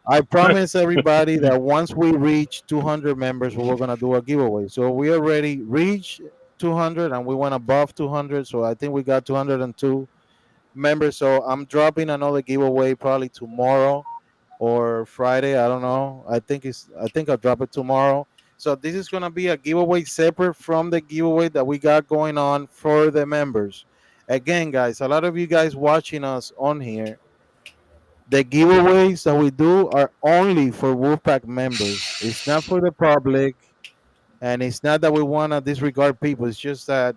I promise everybody that once we reach 200 members, we're gonna do a giveaway. So we already reached 200, and we went above 200. So I think we got 202 members. So I'm dropping another giveaway probably tomorrow or Friday. I don't know. I think I'll drop it tomorrow. So this is gonna be a giveaway separate from the giveaway that we got going on for the members. Again, guys, a lot of you guys watching us on here, the giveaways that we do are only for Wolfpack members. It's not for the public, and it's not that we want to disregard people. It's just that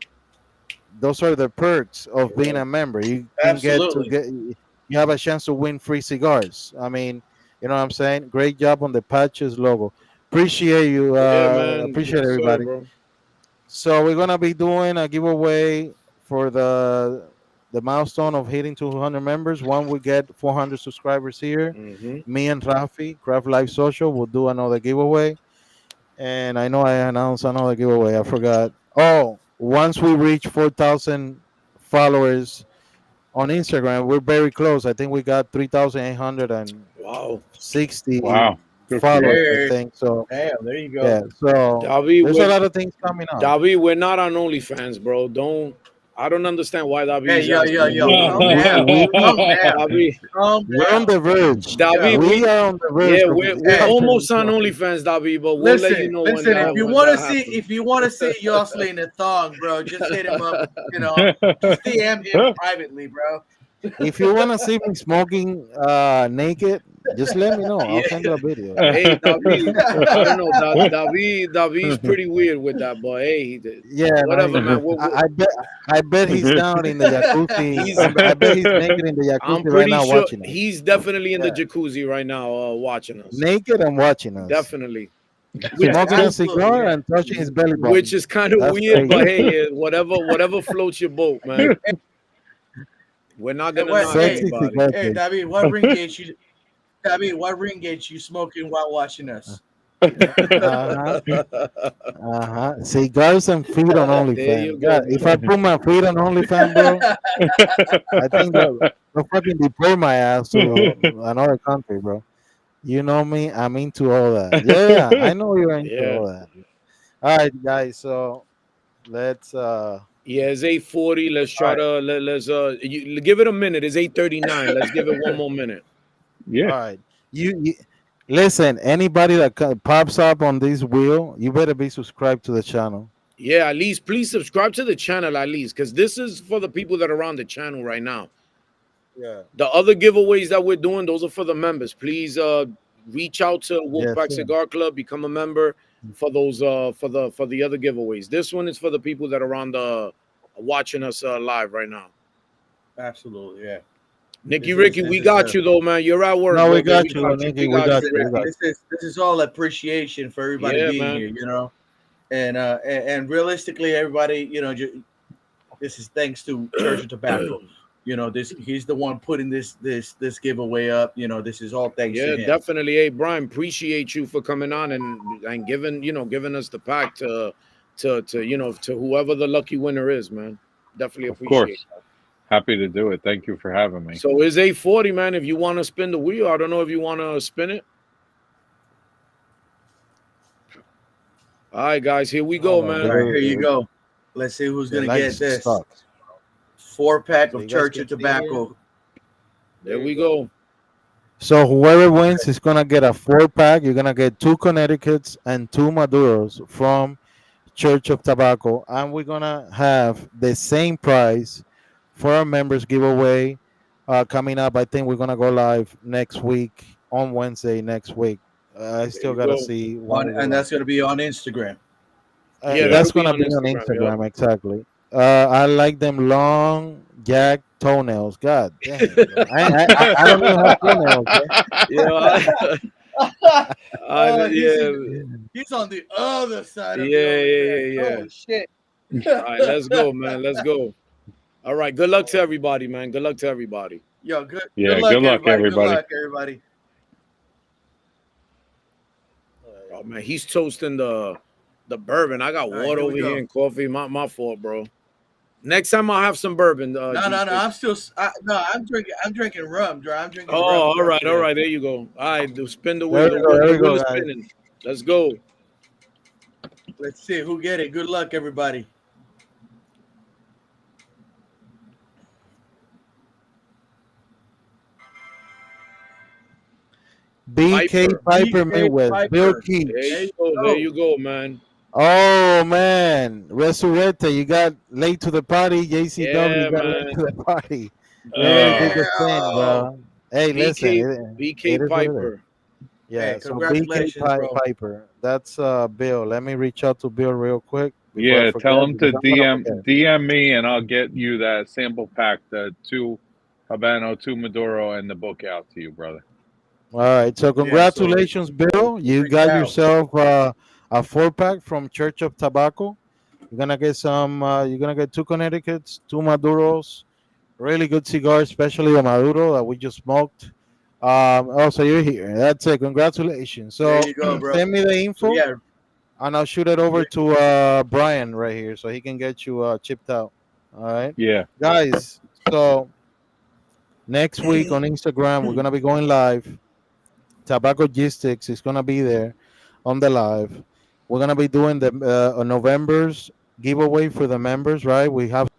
those are the perks of being a member. You can Absolutely. you have a chance to win free cigars. I mean, you know what I'm saying? Great job on the patches logo. Appreciate you. yeah, man. Appreciate Yes, sir, everybody. bro. So we're gonna be doing a giveaway for the milestone of hitting 200 members. When we get 400 subscribers here, Hmm. me and Rafi, Craft Life Social, will do another giveaway. And I know I announced another giveaway. I forgot. Oh, once we reach 4,000 followers on Instagram, we're very close. I think we got 3,860 Wow. Wow. Good for you. followers. I Hey, think so. damn, there you go. Yeah. So David, there's a lot of things coming up. We're not on OnlyFans, bro. I don't understand why David Hey, is yo, yo, asking yo, you. calm down. We Calm down. David, Calm we're on down. the verge. David, Yo, We are on the verge yeah, of we're hey, almost on becoming. OnlyFans, David, but we'll let you listen, know when listen. that happens. If you want to see Yosley in a thong, bro, just hit him up. Just DM him privately, bro. If you want to see me smoking naked, just let me know. I'll Yeah. send you a video. Hey, David, I don't know. David's pretty weird with that, but hey, Yeah, no, whatever, man. I bet he's down in the jacuzzi. I bet he's naked in the I'm jacuzzi right pretty now sure watching us. he's definitely in the Yeah. jacuzzi right now, watching us. Naked and watching us. Definitely. Yeah, Smoking a absolutely, cigar yeah. and touching his belly button. Which is kind of That's weird, but crazy. hey, whatever floats your boat, man. We're not Hey, gonna what, knock hey, Sexy anybody. cigar hey, taste. David, what ring gauge you? David, what ring gauge you smoking while watching us? Uh-huh. Uh-huh. Cigars and feet on There you OnlyFans. go, God, if I man. put my feet on OnlyFans, bro, I think they'll fucking deport my ass to another country, bro. You know me, I'm into all that. Yeah, I know you're into Yeah. all that. All right, guys. So let's Yeah, it's 8:40. Let's all try right, to give it a minute. It's 8:39. Let's give it one more minute. all Yeah. right. You listen, anybody that pops up on this wheel, you better be subscribed to the channel. Yeah, at least please subscribe to the channel at least, because this is for the people that are on the channel right now. Yeah. The other giveaways that we're doing, those are for the members. Please reach out to Yes, Wolfpack sir. Cigar Club, become a member. for those for the other giveaways. This one is for the people that are on the watching us live right now. Absolutely, yeah. Nicky This Ricky, is we got you though, man. You're at work. No, we bro, but got you, Nicky. We got got you. you. We got you. This is all appreciation for everybody Yeah, being man. here, you know, and realistically, everybody, you know, this is thanks to Church of Tobacco. You know, he's the one putting this giveaway up. You know, this is all thanks Yeah, to him. definitely. Hey, Brian, appreciate you for coming on and giving us the pack to to whoever the lucky winner is, man. Definitely Of appreciate course. Happy to do it. Thank you for having me. it. So it's 8:40, man. If you want to spin the wheel, I don't know if you want to spin it. All right, guys, here we go, Oh, man. All right, here you go. Let's see who's The gonna get lights this sucks. 4-pack So of you guys Church can of see Tobacco. There we go. So whoever wins is gonna get a 4-pack. You're gonna get 2 Connecticut's and 2 Maduros from Church of Tobacco, and we're gonna have the same price for our members giveaway coming up. I think we're gonna go live next week on Wednesday next week. I still you gotta go. see when we go And live. that's gonna be on Instagram. Yeah, That's that'll gonna be on Instagram, Instagram, exactly. I like them long jack toenails. God damn, bro. I don't even have toenails. Bro. Yeah, yeah. He's on the other side of Yeah, the yeah. Holy shit. All right, let's go, man. Let's go. All right, good luck to everybody, man. Good luck to everybody. Yo, good Yeah, luck, good luck, everybody. Good everybody. luck, everybody. Oh man, he's toasting the bourbon. I got All right, water here we over go. here and coffee. My fault, bro. Next time I'll have some bourbon. No, G6. I'm still. I'm drinking rum, bro. I'm drinking. Oh, rum, all bro. right, all right. There you go. All right, spin the There wheel. we go, there The we go, wheel is guys. spinning. Let's go. Let's see who get it. Good luck, everybody. BK Piper BK Midwest, Piper. Bill There Keach. you go. There you go, man. Oh man, Resurrecta, you got late to the party. JCW Yeah, got man. late to the party. You already did the thing, bro. Hey, listen, BK it is what it is. Piper. Yeah, Hey, so BK congratulations, bro. Piper. That's Bill. Let me reach out to Bill real quick. before I Yeah, forget, tell him to because I'm gonna forget. DM me, and I'll get you that sample pack, the 2 Habano, 2 Maduro, and the book out to you, brother. All right, so congratulations, Bill. You reach got out. yourself a 4-pack from Church of Tobacco. You're gonna get some. You're gonna get 2 Connecticut's, 2 Maduros. Really good cigar, especially the Maduro that we just smoked. Also, you're here. That's it. Congratulations. So There you go, bro. send me the info, So, yeah, and I'll shoot it over to Brian right here, so he can get you chipped out. All right, Yeah. guys. So next week on Instagram, we're gonna be going live. Tobacco Logistics is gonna be there on the live. We're gonna be doing the November's giveaway for the members. Right, we have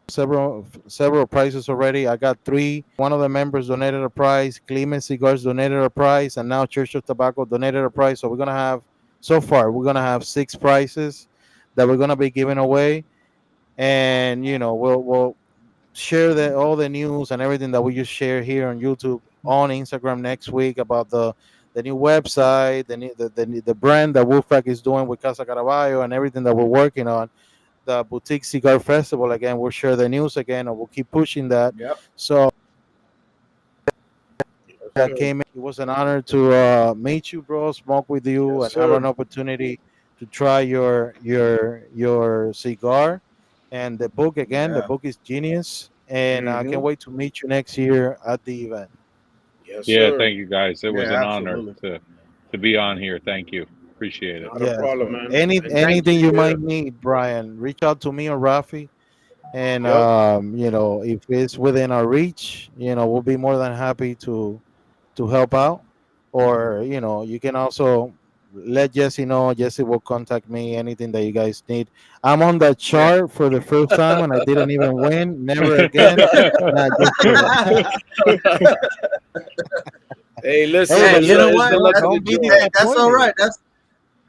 several prizes already. I got 3. One of the members donated a prize. Clement Cigars donated a prize, and now Church of Tobacco donated a prize. So we're gonna have 6 prizes that we're gonna be giving away, and we'll share all the news and everything that we just share here on YouTube on Instagram next week about the new website, the brand that Wolfpack is doing with Casa Caraballo, and everything that we're working on. The Boutique Cigar Festival again. We'll share the news again, and we'll keep pushing that. Yep. So that came in. It was an honor to meet you, bro. Smoke with you, Yes, and have sir. an opportunity to try your cigar and the book again. The Yeah. book is genius, and I Mhm. can't wait to meet you next year at the event. Yes, Yeah, sir. thank you guys. It was Yeah, an honor absolutely. to be on here. Thank you. Appreciate it. Not a problem, man. And thank Anything you yeah. might need, Brian, reach out to me or Rafi. And Yep. if it's within our reach, we'll be more than happy to help out. Or you can also let Jesse know. Jesse will contact me. Anything that you guys need. I'm on that chart for the first time, and I didn't even win. Never again. Nah, just kidding. Hey, listen. Hey, Hey, but you know look, what? don't That's, be hey, that's all right.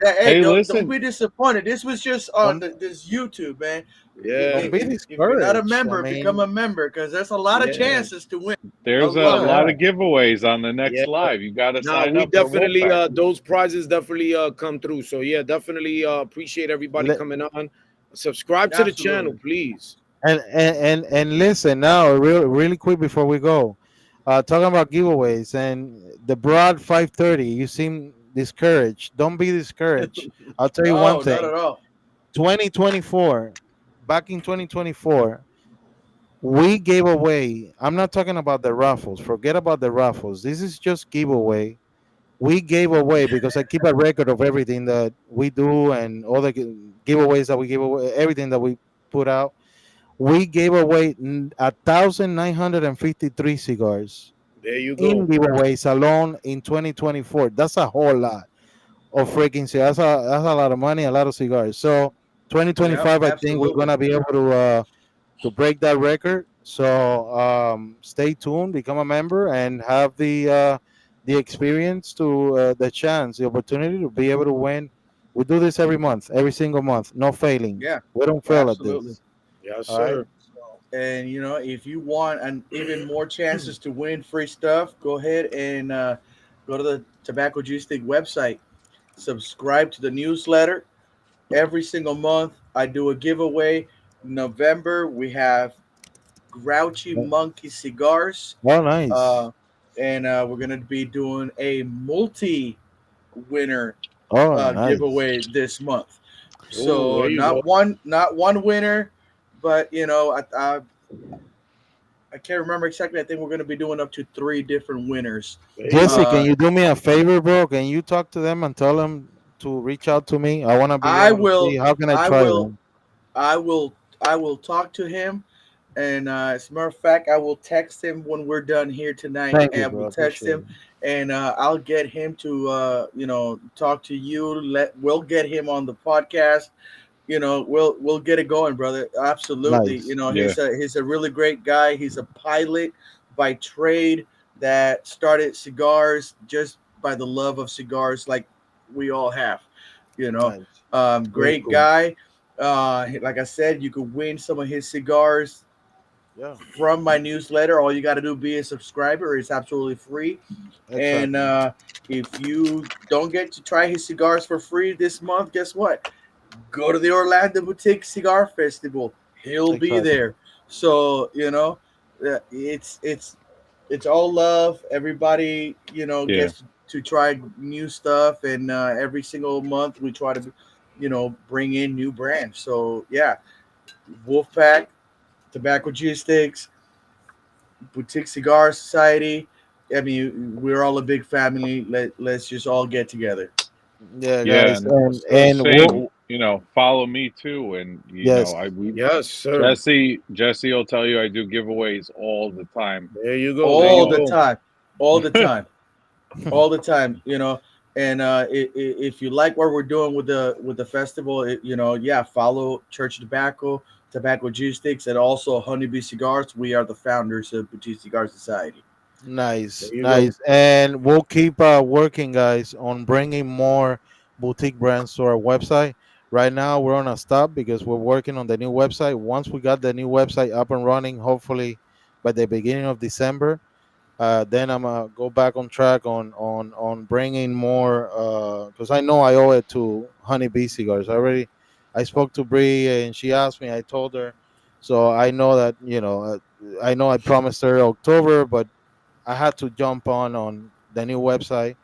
Hey, Hey, don't listen, be disappointed. This was just on Don't this YouTube, man. Yeah, don't be If you're not a discouraged. I member, become a mean, member because there's a lot of yeah, chances to win. A there's a lot. lot yeah. of giveaways on the yeah. next live. You got to Nah, sign we up for definitely Wolfpack. those prizes definitely come through. So yeah, definitely appreciate everybody Let, coming on. Subscribe to the channel, Absolutely. please. and listen now, really quick before we go, talking about giveaways and the Broad 530. You seem discouraged. Don't be discouraged. I'll tell you one No, not thing. at all. 2024, back in 2024, we gave away. I'm not talking about the raffles. Forget about the raffles. This is just giveaway. We gave away because I keep a record of everything that we do and all the giveaways that we give away, everything that we put out. We gave away 1,953 cigars There you in go. giveaways alone in 2024. That's a whole lot of freaking cigars. That's a lot of money, a lot of cigars. So Yep, 2025, I think we're absolutely. gonna be able to break that record. So stay tuned, become a member, and have the experience to the chance, the opportunity to be able to win. We do this every month, every single month, no failing. Yeah, We don't fail at absolutely. this. Yes, All right. sir. And if you want and even more chances to win free stuff, go ahead and go to the Tobacco Juice Stick website. Subscribe to the newsletter. Every single month, I do a giveaway. November, we have Grouchy Monkey cigars, Oh, nice. uh, and we're gonna be doing a multi-winner Oh, nice. giveaway this month. Oh, there So you go. not one winner, but I can't remember exactly. I think we're going to be doing up to three different winners. There you Jesse, go. can Uh, you do me a favor, bro? Can you talk to them and tell them to reach out to me? I want to be I able to see will, how can I I try will, them. I will, I will talk to him. And as a matter of fact, I will text him when we're done here tonight. Thank you, And I bro. will I text appreciate him, it. and I'll get him to, talk to you. We'll get him on the podcast. We'll get it going, brother. Absolutely. Nice. Yeah. He's a really great guy. He's a pilot by trade that started cigars just by the love of cigars, like we all have. You know, Nice. Very great cool. guy. Like I said, you could win some of his cigars Yeah. from my newsletter. All you got to do be a subscriber. It's absolutely free. And Exactly. if you don't get to try his cigars for free this month, guess what? Go to the Orlando Boutique Cigar Festival. He'll be Exactly. there. So it's all love. Everybody Yeah. gets to try new stuff, and every single month we try to bring in new brands. So yeah, Wolfpack, Tobacco Juice Sticks, Boutique Cigar Society. I mean, we're all a big family. Let's just all get together. Yeah, Yeah. guys, And and Yes, sir. and same, we'll, follow me too. And, yes, Yes, sir. Jesse will tell you I do giveaways all the time. There you go. There All you the go. time, all the time, all the time. And if you like what we're doing with the festival, yeah, follow Church of Tobacco, Tobacco Juice Sticks, and also Honeybee Cigars. We are the founders of Boutique Cigar Society. nice, There you go. nice, and we'll keep working, guys, on bringing more boutique brands to our website. Right now, we're on a stop because we're working on the new website. Once we got the new website up and running, hopefully by the beginning of December, then I'm gonna go back on track on bringing more because I know I owe it to Honeybee Cigars. I spoke to Bree and she asked me. I told her, so I know that I know I promised her October, but I had to jump on the new website,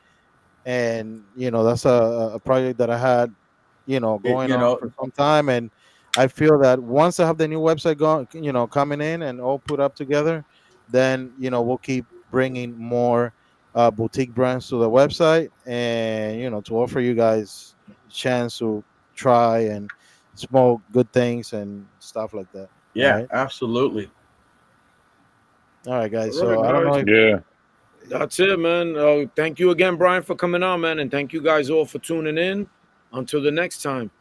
and that's a project that I had It, going on for some time, and I feel that once I have the new website going, coming in and all put up together, then we'll keep bringing more boutique brands to the website, and to offer you guys a chance to try and smoke good things and stuff like that. All yeah, right, absolutely. all right, guys. All right, So I don't know guys. if Yeah. That's it, man. Thank you again, Brian, for coming on, man, and thank you guys all for tuning in. Until the next time.